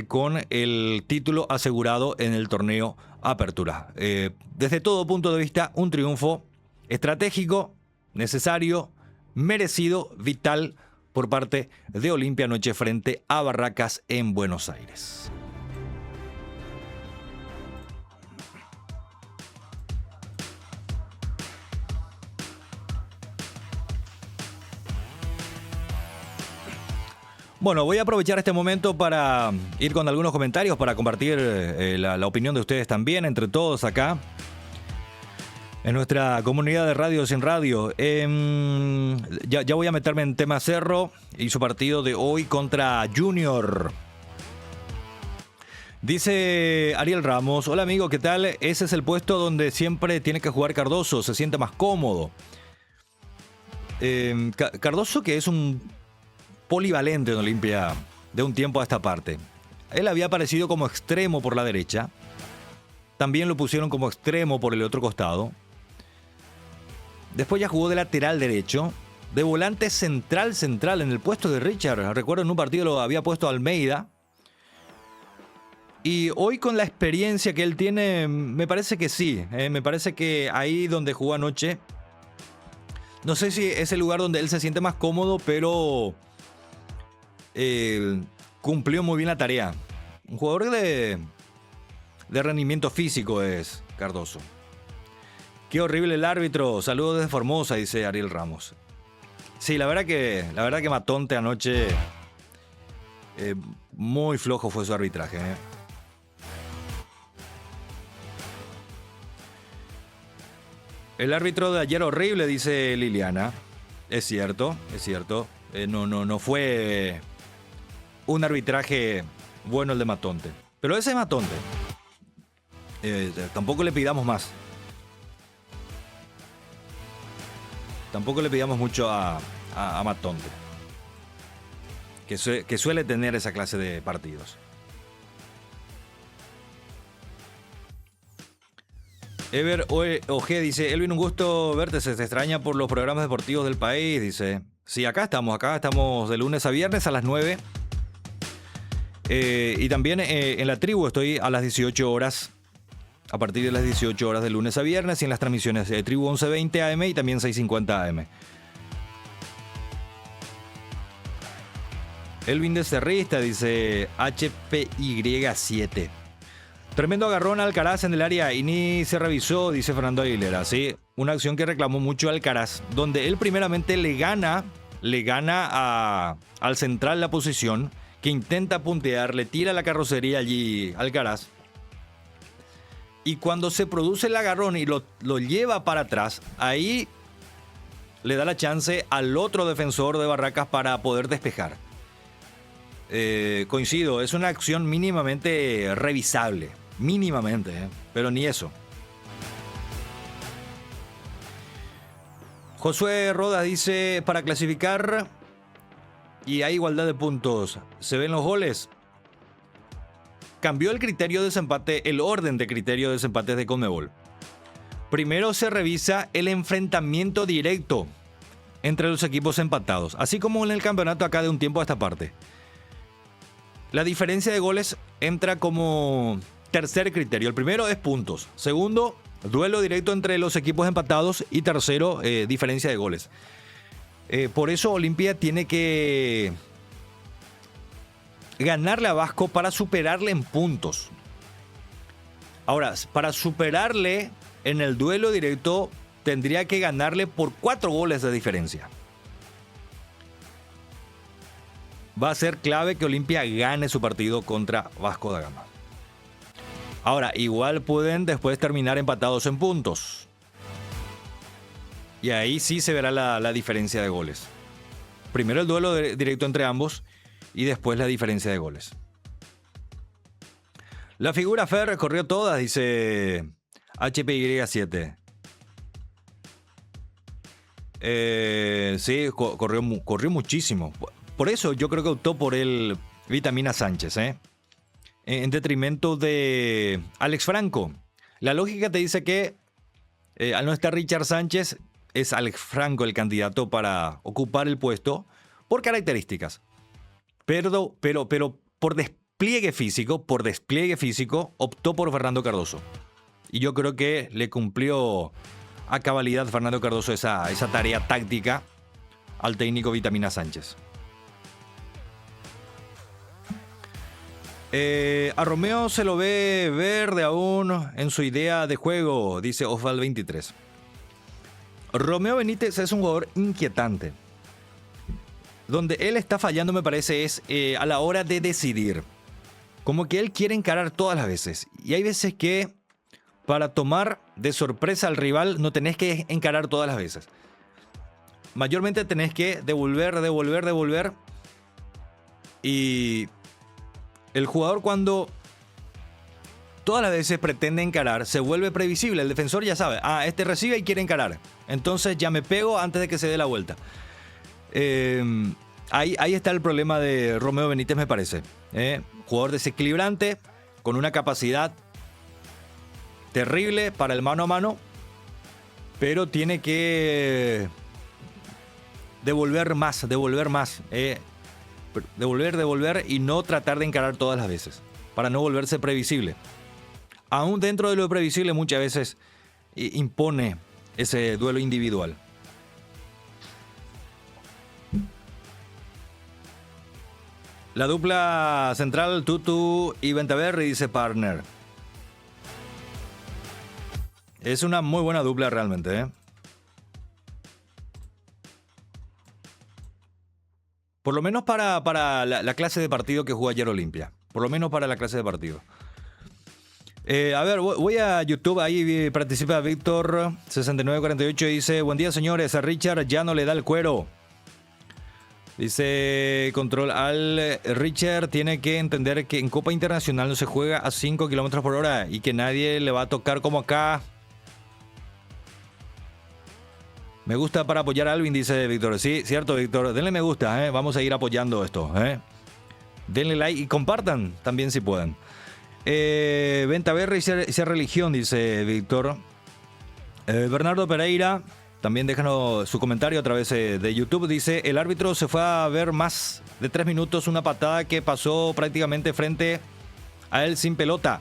con el título asegurado en el torneo Apertura. Desde todo punto de vista, un triunfo estratégico, necesario, merecido, vital por parte de Olimpia anoche frente a Barracas en Buenos Aires. Bueno, voy a aprovechar este momento para ir con algunos comentarios, para compartir la opinión de ustedes también, entre todos acá, en nuestra comunidad de Radio Sin Radio. Ya voy a meterme en tema Cerro y su partido de hoy contra Junior. Dice Ariel Ramos: hola amigo, ¿qué tal? Ese es el puesto donde siempre tiene que jugar Cardoso, se siente más cómodo. Cardoso, que es un polivalente en Olimpia de un tiempo a esta parte. Él había aparecido como extremo por la derecha. También lo pusieron como extremo por el otro costado. Después ya jugó de lateral derecho. De volante central en el puesto de Richard. Recuerdo en un partido lo había puesto Almeida. Y hoy con la experiencia que él tiene, me parece que sí. Me parece que ahí donde jugó anoche, no sé si es el lugar donde él se siente más cómodo, pero cumplió muy bien la tarea. Un jugador de rendimiento físico es Cardoso. Qué horrible el árbitro. Saludos desde Formosa, dice Ariel Ramos. Sí, la verdad que Matonte anoche, muy flojo fue su arbitraje. El árbitro de ayer horrible, dice Liliana. Es cierto. No fue un arbitraje bueno el de Matonte. Pero ese es Matonte. Tampoco le pidamos más. Tampoco le pidamos mucho a Matonte. Que suele tener esa clase de partidos. Ever OG dice: Elvin, un gusto verte, se te extraña por los programas deportivos del país, dice. Sí, acá estamos de lunes a viernes a las 9. Y también en la tribu estoy a las 18 horas, a partir de las 18 horas de lunes a viernes, y en las transmisiones de tribu 1120 AM y también 650 AM. Elvin de Cerrista dice: HPY7. Tremendo agarrón a Alcaraz en el área y ni se revisó, dice Fernando Aguilera. Sí, una acción que reclamó mucho Alcaraz, donde él primeramente le gana al central la posición, que intenta puntear, le tira la carrocería allí Alcaraz. Y cuando se produce el agarrón y lo lleva para atrás, ahí le da la chance al otro defensor de Barracas para poder despejar. Coincido, es una acción mínimamente revisable. Mínimamente, pero ni eso. Josué Rodas dice: para clasificar y hay igualdad de puntos, ¿se ven los goles? Cambió el criterio de desempate, el orden de criterio de desempate de Conmebol. Primero se revisa el enfrentamiento directo entre los equipos empatados, así como en el campeonato acá de un tiempo a esta parte. La diferencia de goles entra como tercer criterio. El primero es puntos. Segundo, duelo directo entre los equipos empatados. Y tercero, diferencia de goles. Por eso Olimpia tiene que ganarle a Vasco para superarle en puntos. Ahora, para superarle en el duelo directo, tendría que ganarle por 4 goles de diferencia. Va a ser clave que Olimpia gane su partido contra Vasco da Gama. Ahora, igual pueden después terminar empatados en puntos. Y ahí sí se verá la diferencia de goles. Primero el duelo directo entre ambos y después la diferencia de goles. La figura Fer recorrió todas, dice HPY7. Sí, corrió muchísimo. Por eso yo creo que optó por el Vitamina Sánchez, en detrimento de Alex Franco. La lógica te dice que al no estar Richard Sánchez, es Alex Franco el candidato para ocupar el puesto por características. Pero por despliegue físico, optó por Fernando Cardoso. Y yo creo que le cumplió a cabalidad Fernando Cardoso esa tarea táctica al técnico Vitamina Sánchez. A Romeo se lo ve verde aún en su idea de juego, dice Osval 23. Romeo Benítez es un jugador inquietante. Donde él está fallando, me parece, es a la hora de decidir. Como que él quiere encarar todas las veces. Y hay veces que para tomar de sorpresa al rival no tenés que encarar todas las veces. Mayormente tenés que devolver. Y el jugador, cuando todas las veces pretende encarar, se vuelve previsible. El defensor ya sabe, este recibe y quiere encarar. Entonces ya me pego antes de que se dé la vuelta. Ahí está el problema de Romeo Benítez, me parece. Jugador desequilibrante, con una capacidad terrible para el mano a mano, pero tiene que devolver más. Devolver y no tratar de encarar todas las veces, para no volverse previsible. Aún dentro de lo previsible muchas veces impone ese duelo individual. La dupla central Tutu y Ventaverri, dice Partner. Es una muy buena dupla realmente, Por lo menos para la clase de partido que jugó ayer Olimpia. Por lo menos para la clase de partido. A ver, voy a YouTube. Ahí participa Víctor 6948. Dice: buen día, señores. A Richard ya no le da el cuero. Dice Control al Richard tiene que entender que en Copa Internacional no se juega a 5 km por hora y que nadie le va a tocar como acá. Me gusta para apoyar a Alvin, dice Víctor. Sí, cierto, Víctor. Denle me gusta, Vamos a ir apoyando esto, Denle like y compartan también si pueden. Venta Berry y ser religión, dice Víctor. Bernardo Pereira, también déjanos su comentario a través de YouTube. Dice: el árbitro se fue a ver más de 3 minutos una patada que pasó prácticamente frente a él sin pelota.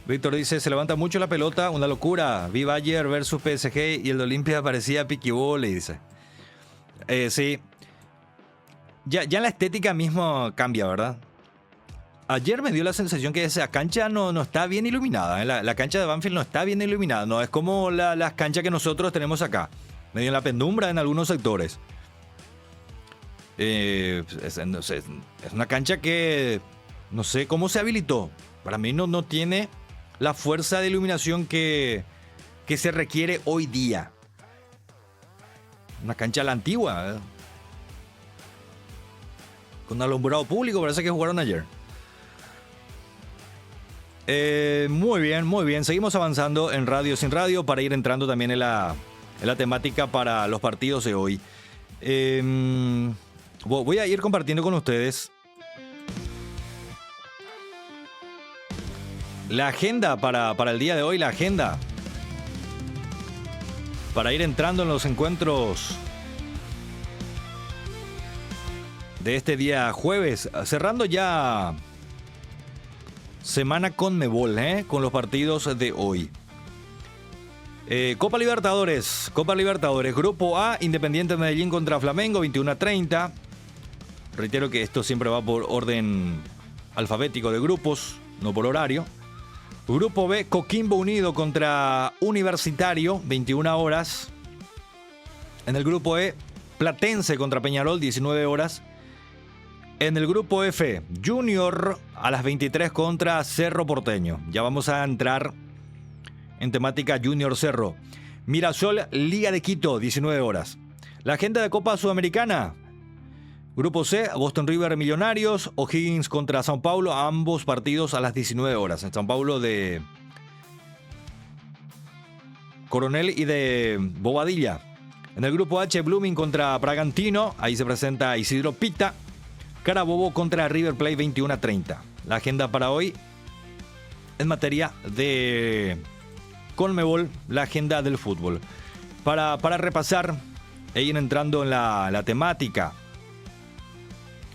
Víctor dice: se levanta mucho la pelota, una locura. Vi Bayern versus PSG y el de Olimpia parecía piquibole, dice. Sí. Ya la estética mismo cambia, ¿verdad? Ayer me dio la sensación que esa cancha no está bien iluminada. La cancha de Banfield no está bien iluminada. No es como las canchas que nosotros tenemos acá. Medio en la penumbra en algunos sectores. Es una cancha que no sé cómo se habilitó. Para mí no tiene la fuerza de iluminación que se requiere hoy día. Una cancha a la antigua, con alumbrado público, parece que jugaron ayer. Muy bien. Seguimos avanzando en Radio Sin Radio para ir entrando también en la temática para los partidos de hoy. Voy a ir compartiendo con ustedes la agenda para el día de hoy, la agenda para ir entrando en los encuentros de este día jueves, cerrando ya semana Conmebol, con los partidos de hoy. Copa Libertadores, Grupo A, Independiente Medellín contra Flamengo, 21:30. Reitero que esto siempre va por orden alfabético de grupos, no por horario. Grupo B, Coquimbo Unido contra Universitario, 21 horas. En el grupo E, Platense contra Peñarol, 19 horas. En el grupo F, Junior a las 23 contra Cerro Porteño. Ya vamos a entrar en temática Junior Cerro. Mirasol, Liga de Quito, 19 horas. La agenda de Copa Sudamericana. Grupo C, Boston River Millonarios, O'Higgins contra São Paulo, ambos partidos a las 19 horas. En São Paulo de Coronel y de Bobadilla. En el grupo H, Blooming contra Bragantino, ahí se presenta Isidro Pita. Carabobo contra River Plate, 21:30. La agenda para hoy en materia de Conmebol, la agenda del fútbol. Para repasar e ir entrando en la temática.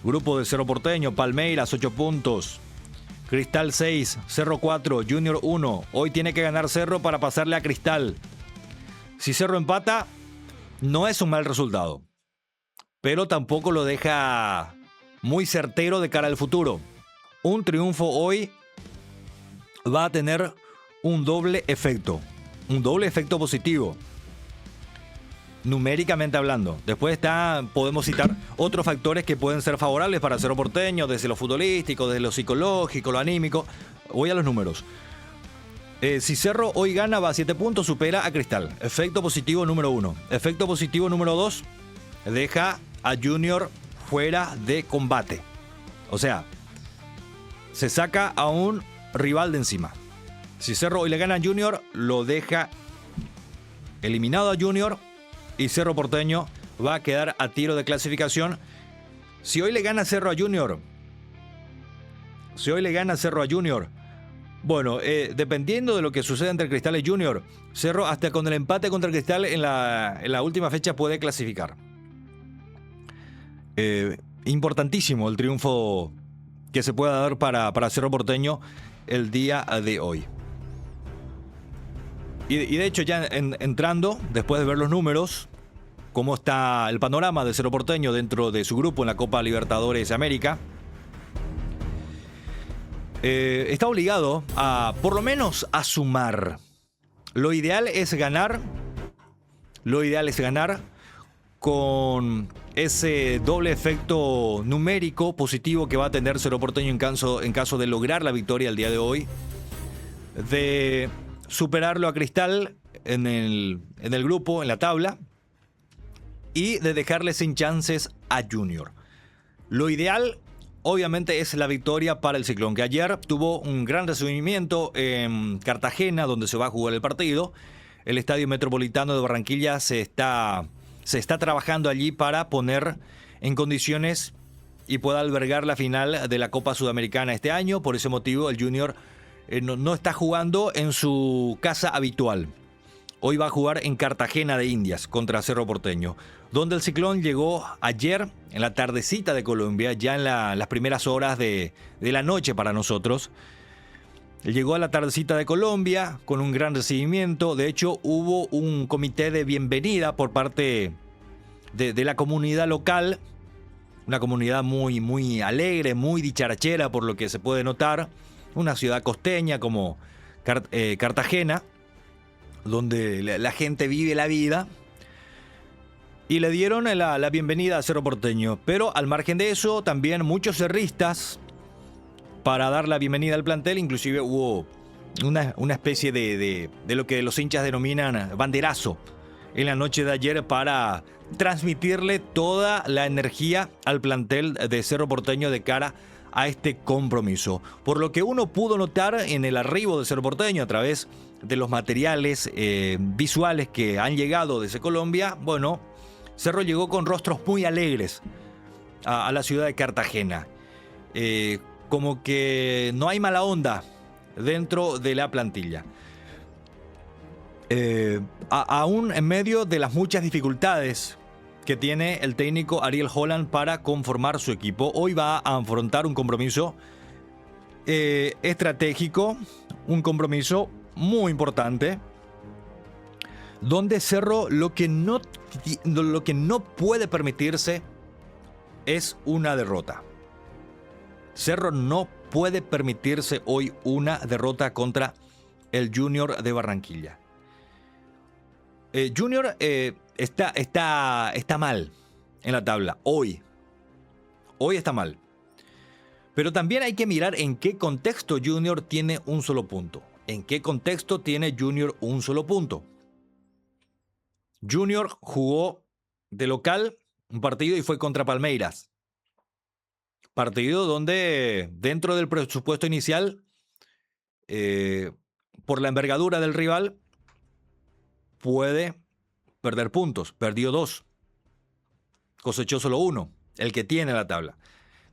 Grupo de Cerro Porteño, Palmeiras 8 puntos, Cristal 6, Cerro 4, Junior 1. Hoy tiene que ganar Cerro para pasarle a Cristal. Si Cerro empata, no es un mal resultado, pero tampoco lo deja muy certero de cara al futuro. Un triunfo hoy va a tener un doble efecto positivo, numéricamente hablando. Después podemos citar otros factores que pueden ser favorables para Cerro Porteño, desde lo futbolístico, desde lo psicológico, lo anímico. Voy a los números. Si Cerro hoy gana, va a 7 puntos, supera a Cristal. Efecto positivo número 1. Efecto positivo número 2, deja a Junior fuera de combate. O sea, se saca a un rival de encima. Si Cerro hoy le gana a Junior, lo deja eliminado a Junior y Cerro Porteño va a quedar a tiro de clasificación. Si hoy le gana Cerro a Junior, bueno, dependiendo de lo que suceda entre Cristal y Junior, Cerro hasta con el empate contra Cristal en la última fecha puede clasificar. Importantísimo el triunfo que se pueda dar para Cerro Porteño el día de hoy. Y de hecho ya entrando, después de ver los números, cómo está el panorama de Cerro Porteño dentro de su grupo en la Copa Libertadores de América, está obligado a, por lo menos, a sumar. Lo ideal es ganar con ese doble efecto numérico positivo que va a tener Cerro Porteño en caso de lograr la victoria el día de hoy, de superarlo a Cristal en el grupo, en la tabla, y de dejarle sin chances a Junior. Lo ideal, obviamente, es la victoria para el Ciclón, que ayer tuvo un gran recibimiento en Cartagena, donde se va a jugar el partido. El Estadio Metropolitano de Barranquilla se está trabajando allí para poner en condiciones y pueda albergar la final de la Copa Sudamericana este año. Por ese motivo, el Junior no está jugando en su casa habitual. Hoy va a jugar en Cartagena de Indias contra Cerro Porteño, donde el Ciclón llegó ayer en la tardecita de Colombia, ya en las primeras horas de la noche para nosotros. Llegó a la tardecita de Colombia con un gran recibimiento. De hecho, hubo un comité de bienvenida por parte de la comunidad local. Una comunidad muy, muy alegre, muy dicharachera por lo que se puede notar. Una ciudad costeña como Cartagena, donde la gente vive la vida. Y le dieron la bienvenida a Cerro Porteño. Pero al margen de eso, también muchos cerristas para dar la bienvenida al plantel. Inclusive hubo una especie de lo que los hinchas denominan banderazo en la noche de ayer para transmitirle toda la energía al plantel de Cerro Porteño de cara a este compromiso. Por lo que uno pudo notar en el arribo de Cerro Porteño a través de los materiales visuales que han llegado desde Colombia, bueno, Cerro llegó con rostros muy alegres a la ciudad de Cartagena. Como que no hay mala onda dentro de la plantilla. Aún en medio de las muchas dificultades que tiene el técnico Ariel Holland para conformar su equipo, hoy va a afrontar un compromiso estratégico, un compromiso muy importante, donde Cerro lo que no puede permitirse es una derrota. Cerro no puede permitirse hoy una derrota contra el Junior de Barranquilla. Junior está mal en la tabla hoy. Hoy está mal. Pero también hay que mirar en qué contexto Junior tiene un solo punto. ¿En qué contexto tiene Junior un solo punto? Junior jugó de local un partido y fue contra Palmeiras. Partido donde dentro del presupuesto inicial, por la envergadura del rival, puede perder puntos. Perdió 2. Cosechó solo 1, el que tiene la tabla.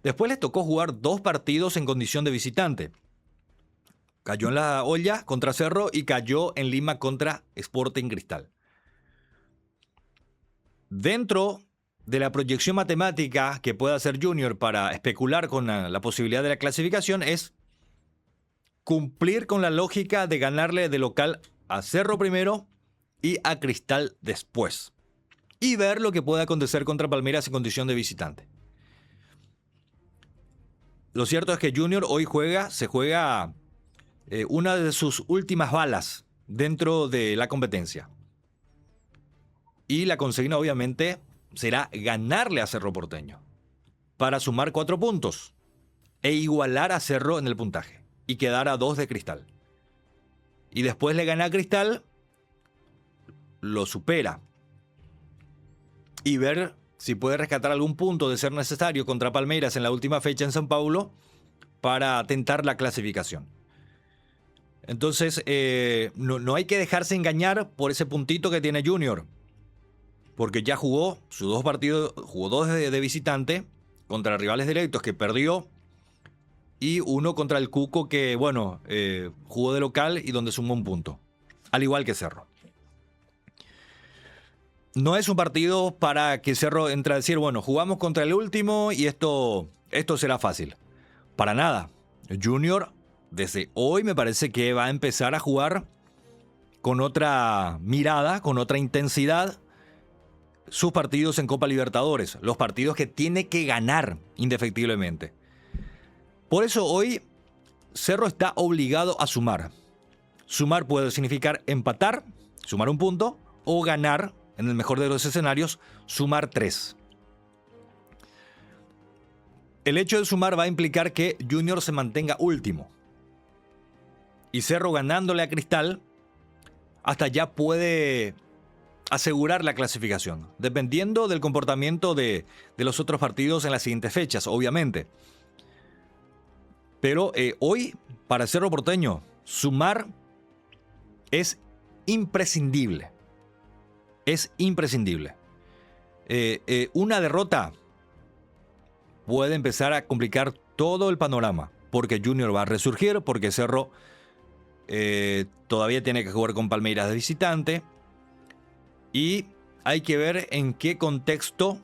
Después les tocó jugar 2 partidos en condición de visitante. Cayó en la olla contra Cerro y cayó en Lima contra Sporting Cristal. Dentro de la proyección matemática que pueda hacer Junior para especular con la posibilidad de la clasificación es cumplir con la lógica de ganarle de local a Cerro primero y a Cristal después. Y ver lo que puede acontecer contra Palmeiras en condición de visitante. Lo cierto es que Junior hoy se juega una de sus últimas balas dentro de la competencia. Y la consigna obviamente será ganarle a Cerro Porteño para sumar 4 puntos e igualar a Cerro en el puntaje y quedar a 2 de Cristal. Y después le gana a Cristal, lo supera y ver si puede rescatar algún punto de ser necesario contra Palmeiras en la última fecha en São Paulo para tentar la clasificación. Entonces, no hay que dejarse engañar por ese puntito que tiene Junior, porque ya jugó sus 2 partidos, jugó 2 de visitante contra rivales directos que perdió y 1 contra el Cuco que, jugó de local y donde sumó 1 punto, al igual que Cerro. No es un partido para que Cerro entre a decir, jugamos contra el último y esto será fácil. Para nada. Junior, desde hoy me parece que va a empezar a jugar con otra mirada, con otra intensidad, sus partidos en Copa Libertadores, los partidos que tiene que ganar indefectiblemente. Por eso hoy Cerro está obligado a sumar. Sumar puede significar empatar, sumar 1 punto, o ganar, en el mejor de los escenarios, sumar 3. El hecho de sumar va a implicar que Junior se mantenga último. Y Cerro ganándole a Cristal, hasta ya puede asegurar la clasificación, dependiendo del comportamiento de los otros partidos en las siguientes fechas, obviamente. Pero hoy, para Cerro Porteño, sumar es imprescindible. Es imprescindible. Una derrota puede empezar a complicar todo el panorama, porque Junior va a resurgir, porque Cerro todavía tiene que jugar con Palmeiras de visitante, y hay que ver en qué contexto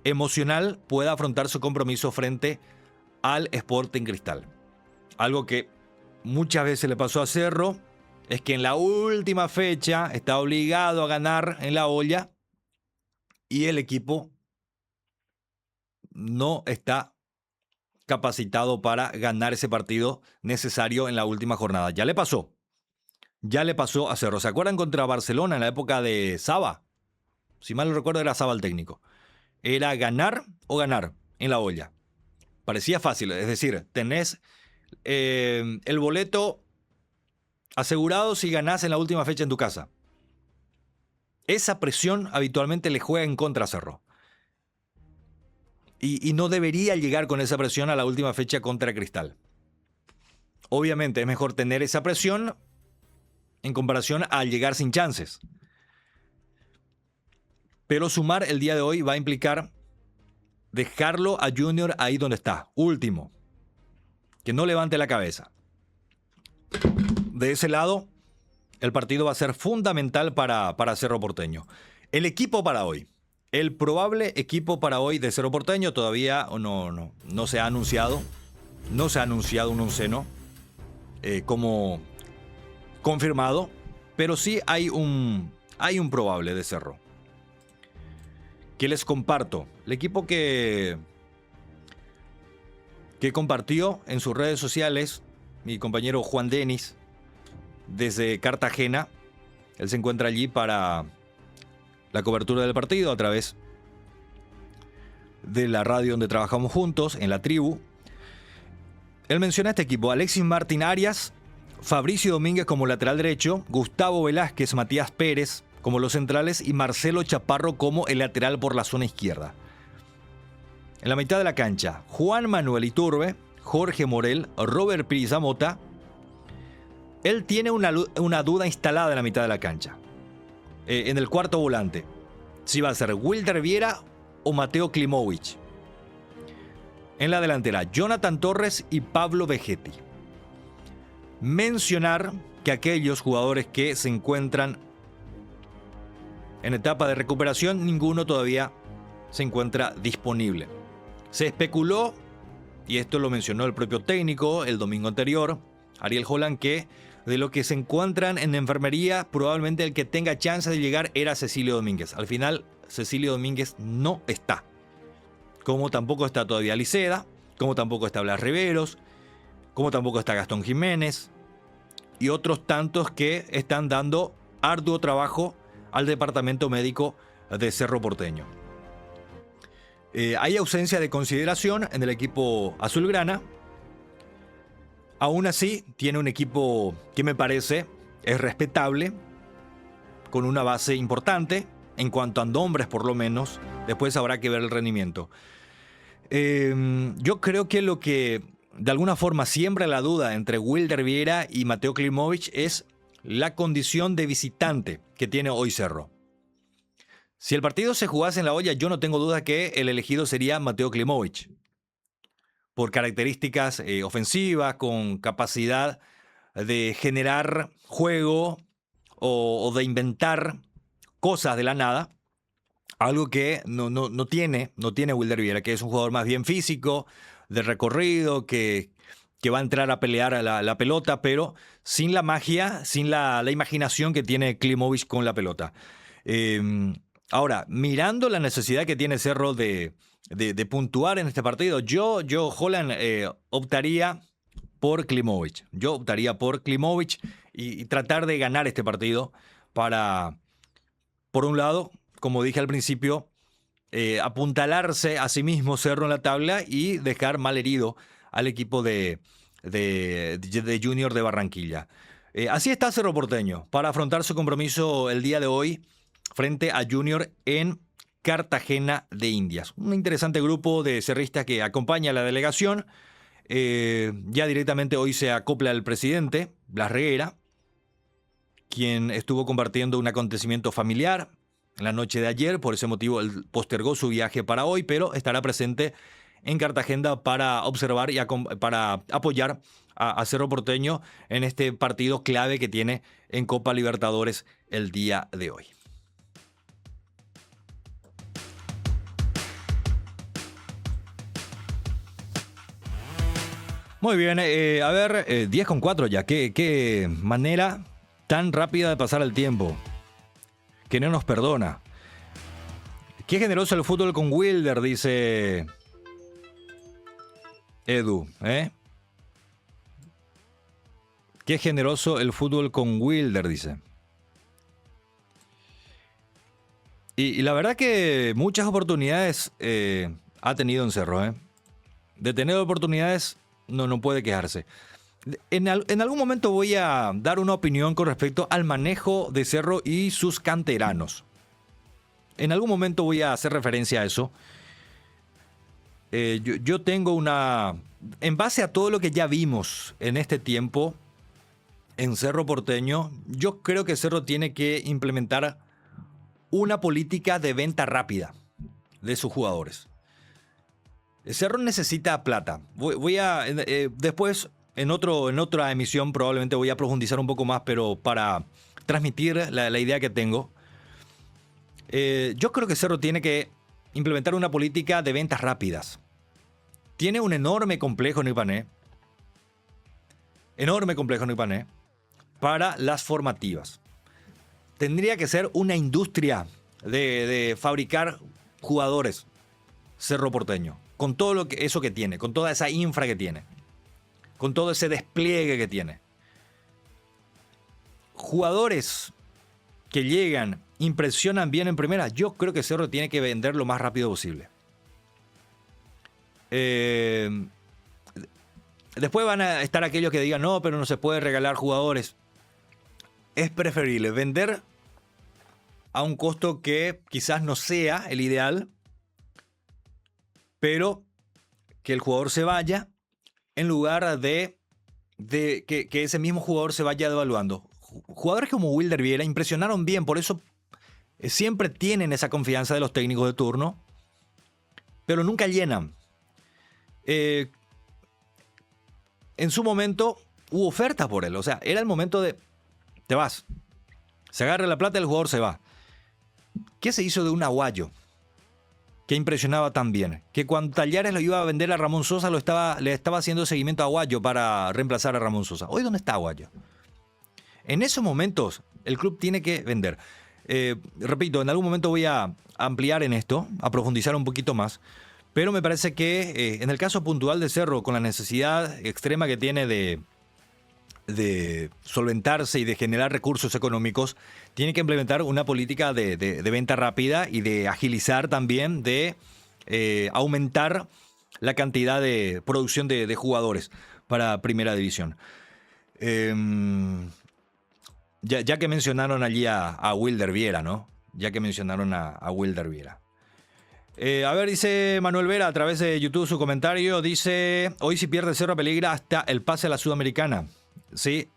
emocional pueda afrontar su compromiso frente al Sporting Cristal. Algo que muchas veces le pasó a Cerro es que en la última fecha está obligado a ganar en la olla y el equipo no está capacitado para ganar ese partido necesario en la última jornada. Ya le pasó a Cerro. ¿Se acuerdan contra Barcelona en la época de Saba? Si mal no recuerdo, era Saba el técnico. Era ganar o ganar en la olla. Parecía fácil, es decir, tenés el boleto asegurado si ganás en la última fecha en tu casa. Esa presión habitualmente le juega en contra a Cerro. Y no debería llegar con esa presión a la última fecha contra Cristal. Obviamente es mejor tener esa presión en comparación a llegar sin chances. Pero sumar el día de hoy va a implicar dejarlo a Junior ahí donde está, último. Que no levante la cabeza. De ese lado, el partido va a ser fundamental para Cerro Porteño. El equipo para hoy. El probable equipo para hoy de Cerro Porteño todavía no se ha anunciado. No se ha anunciado un onceno como confirmado, pero sí hay un probable de Cerro. Que les comparto. El equipo que que compartió en sus redes sociales mi compañero Juan Denis desde Cartagena. Él se encuentra allí para la cobertura del partido a través de la radio donde trabajamos juntos, en La Tribu. Él menciona este equipo: Alexis Martín Arias, Fabricio Domínguez como lateral derecho, Gustavo Velázquez, Matías Pérez como los centrales y Marcelo Chaparro como el lateral por la zona izquierda. En la mitad de la cancha, Juan Manuel Iturbe, Jorge Morel, Robert Pirizamota. Él tiene una duda instalada en la mitad de la cancha. En el cuarto volante, si va a ser Wilder Viera o Mateo Klimovic. En la delantera, Jonathan Torres y Pablo Vegetti. Mencionar que aquellos jugadores que se encuentran en etapa de recuperación, ninguno todavía se encuentra disponible. Se especuló, y esto lo mencionó el propio técnico el domingo anterior, Ariel Holland, que de lo que se encuentran en enfermería, probablemente el que tenga chance de llegar era Cecilio Domínguez. Al final, Cecilio Domínguez no está. Como tampoco está todavía Liceda, como tampoco está Blas Riveros, como tampoco está Gastón Jiménez y otros tantos que están dando arduo trabajo al departamento médico de Cerro Porteño. Hay ausencia de consideración en el equipo azulgrana. Aún así, tiene un equipo que me parece es respetable, con una base importante, en cuanto a nombres por lo menos. Después habrá que ver el rendimiento. Yo creo que lo que de alguna forma siembra la duda entre Wilder Viera y Mateo Klimovic es la condición de visitante que tiene hoy Cerro. Si el partido se jugase en La Hoya, yo no tengo duda que el elegido sería Mateo Klimovic, por características ofensivas, con capacidad de generar juego o de inventar cosas de la nada, algo que no tiene Wilder Viera, que es un jugador más bien físico, de recorrido, que va a entrar a pelear a la pelota, pero sin la magia, sin la imaginación que tiene Klimovic con la pelota. Ahora, mirando la necesidad que tiene Cerro de puntuar en este partido, yo Holland, optaría por Klimovic. Yo optaría por Klimovic y tratar de ganar este partido para, por un lado, como dije al principio, apuntalarse a sí mismo Cerro en la tabla y dejar mal herido al equipo de Junior de Barranquilla. Así está Cerro Porteño para afrontar su compromiso el día de hoy frente a Junior en Cartagena de Indias. Un interesante grupo de cerristas que acompaña a la delegación. Ya directamente hoy se acopla el presidente, Blas Reguera, quien estuvo compartiendo un acontecimiento familiar en la noche de ayer. Por ese motivo él postergó su viaje para hoy, pero estará presente en Cartagena para observar y para apoyar a Cerro Porteño en este partido clave que tiene en Copa Libertadores el día de hoy. Muy bien, a ver, 10:04 ya. Qué manera tan rápida de pasar el tiempo, que no nos perdona. Qué generoso el fútbol con Wilder, dice Edu, ¿eh? Qué generoso el fútbol con Wilder, dice. Y la verdad que muchas oportunidades ha tenido en Cerro, ¿eh? De tener oportunidades no puede quejarse. En algún momento voy a dar una opinión con respecto al manejo de Cerro y sus canteranos. En algún momento voy a hacer referencia a eso. Yo tengo una... En base a todo lo que ya vimos en este tiempo en Cerro Porteño, yo creo que Cerro tiene que implementar una política de venta rápida de sus jugadores. Cerro necesita plata. Después, en otra emisión, probablemente voy a profundizar un poco más, pero para transmitir la idea que tengo. Yo creo que Cerro tiene que implementar una política de ventas rápidas. Tiene un enorme complejo en Ipané. Para las formativas. Tendría que ser una industria de fabricar jugadores. Cerro Porteño. con todo eso que tiene, con toda esa infra que tiene, con todo ese despliegue que tiene. Jugadores que llegan, impresionan bien en primera, yo creo que Cerro tiene que vender lo más rápido posible. Después van a estar aquellos que digan, no, pero no se puede regalar jugadores. Es preferible vender a un costo que quizás no sea el ideal, pero que el jugador se vaya en lugar de que ese mismo jugador se vaya devaluando. Jugadores como Wilder Viera impresionaron bien, por eso siempre tienen esa confianza de los técnicos de turno, pero nunca llenan. En su momento hubo ofertas por él, o sea, era el momento de te vas, se agarra la plata y el jugador se va. ¿Qué se hizo de un Aguayo que impresionaba tan bien? Que cuando Talleres lo iba a vender a Ramón Sosa, le estaba haciendo seguimiento a Aguayo para reemplazar a Ramón Sosa. Hoy, ¿dónde está Aguayo? En esos momentos, el club tiene que vender. Repito, en algún momento voy a ampliar en esto, a profundizar un poquito más, pero me parece que en el caso puntual de Cerro, con la necesidad extrema que tiene de solventarse y de generar recursos económicos, tiene que implementar una política de venta rápida y de agilizar también, de aumentar la cantidad de producción de jugadores para Primera División. Ya que mencionaron allí a Wilder Viera, ¿no? Ya que mencionaron a Wilder Viera. A ver, dice Manuel Vera a través de YouTube su comentario. Dice, hoy si pierde Cerro peligra hasta el pase a la Sudamericana. Sí,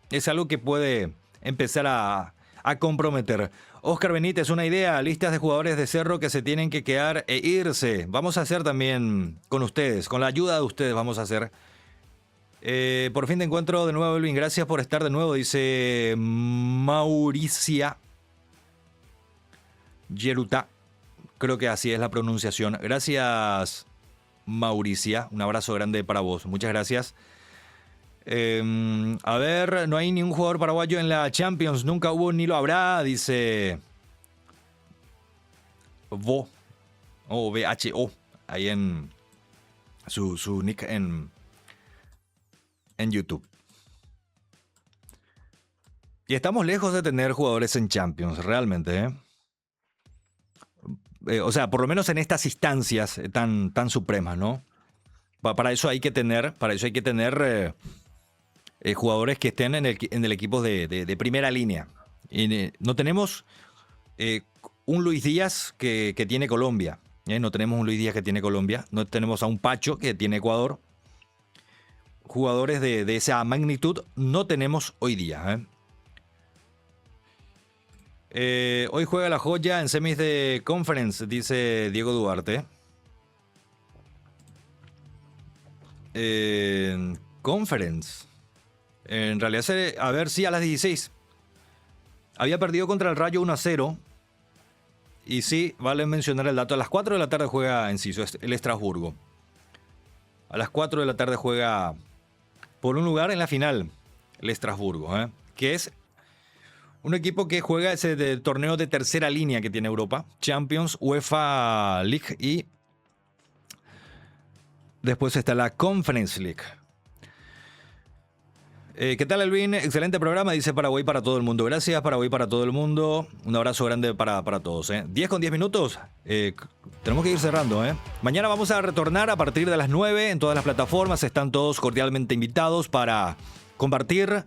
es algo que puede empezar a comprometer. Oscar Benítez, una idea, listas de jugadores de Cerro que se tienen que quedar e irse. Vamos a hacer también con ustedes, con la ayuda de ustedes vamos a hacer. Por fin te encuentro de nuevo, Elvin. Gracias por estar de nuevo, dice Mauricia Yeruta. Creo que así es la pronunciación. Gracias, Mauricia. Un abrazo grande para vos. Muchas gracias. A ver, no hay ningún jugador paraguayo en la Champions. Nunca hubo ni lo habrá, dice Vo. O VHO. Ahí en su nick en YouTube. Y estamos lejos de tener jugadores en Champions, realmente, o sea, por lo menos en estas instancias tan supremas, ¿no? Para eso hay que tener jugadores que estén en el equipo de primera línea. Y no tenemos un Luis Díaz que tiene Colombia. No tenemos un Luis Díaz que tiene Colombia. No tenemos a un Pacho que tiene Ecuador. Jugadores de esa magnitud no tenemos hoy día. Hoy juega la Joya en semis de Conference, dice Diego Duarte. Conference. En realidad, a ver si a las 16. Había perdido contra el Rayo 1-0. Y sí, vale mencionar el dato. A las 4 de la tarde juega Enciso, el Estrasburgo. A las 4 de la tarde juega por un lugar en la final, el Estrasburgo, que es un equipo que juega ese torneo de tercera línea que tiene Europa, Champions, UEFA League y después está la Conference League. ¿Qué tal, Elvin? Excelente programa, dice Paraguay para todo el mundo. Gracias, Paraguay para todo el mundo. Un abrazo grande para todos. 10 con 10 minutos. Tenemos que ir cerrando. Mañana vamos a retornar a partir de las 9 en todas las plataformas. Están todos cordialmente invitados para compartir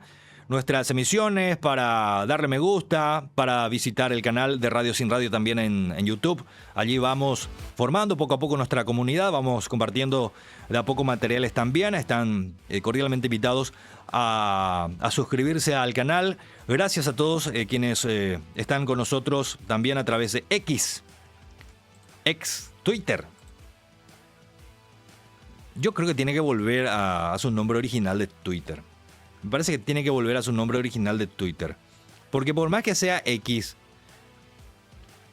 nuestras emisiones, para darle me gusta, para visitar el canal de Radio Sin Radio también en YouTube. Allí vamos formando poco a poco nuestra comunidad, vamos compartiendo de a poco materiales también. Están cordialmente invitados a suscribirse al canal. Gracias a todos quienes están con nosotros también a través de ex Twitter. Yo creo que tiene que volver a su nombre original de Twitter. Me parece que tiene que volver a su nombre original de Twitter. Porque por más que sea X,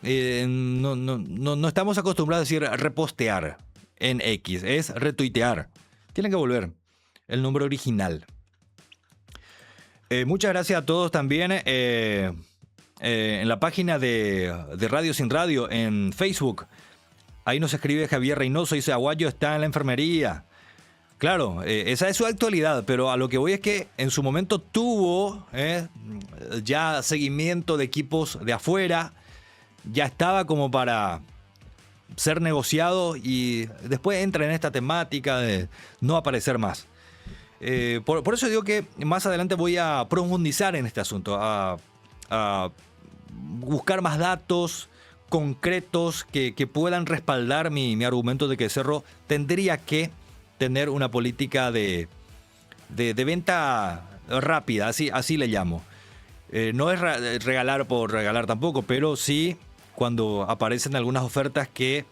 no estamos acostumbrados a decir repostear en X. Es retuitear. Tiene que volver el nombre original. Muchas gracias a todos también. En la página de Radio Sin Radio en Facebook Ahí nos escribe Javier Reynoso, dice, Aguayo está en la enfermería. Claro, esa es su actualidad, pero a lo que voy es que en su momento tuvo ya seguimiento de equipos de afuera, ya estaba como para ser negociado y después entra en esta temática de no aparecer más. Por eso digo que más adelante voy a profundizar en este asunto, a buscar más datos concretos que puedan respaldar mi argumento de que Cerro tendría que tener una política de venta rápida, así le llamo. No es regalar por regalar tampoco, pero sí cuando aparecen algunas ofertas que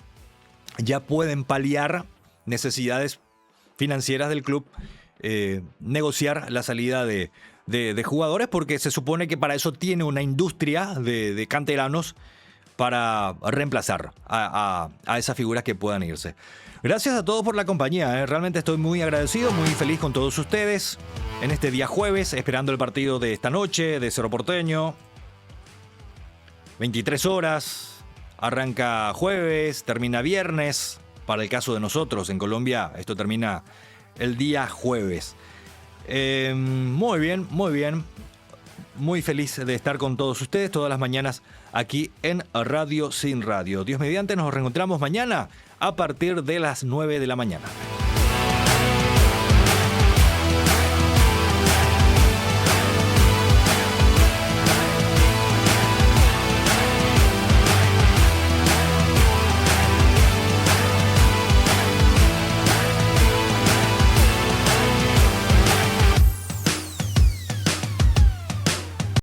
ya pueden paliar necesidades financieras del club, negociar la salida de jugadores, porque se supone que para eso tiene una industria de canteranos para reemplazar a esas figuras que puedan irse. Gracias a todos por la compañía, realmente estoy muy agradecido, muy feliz con todos ustedes en este día jueves, esperando el partido de esta noche de Cerro Porteño. 23 horas, arranca jueves, termina viernes. Para el caso de nosotros en Colombia, esto termina el día jueves. Muy bien, muy bien. Muy feliz de estar con todos ustedes todas las mañanas aquí en Radio Sin Radio. Dios mediante, nos reencontramos mañana a partir de las 9 de la mañana.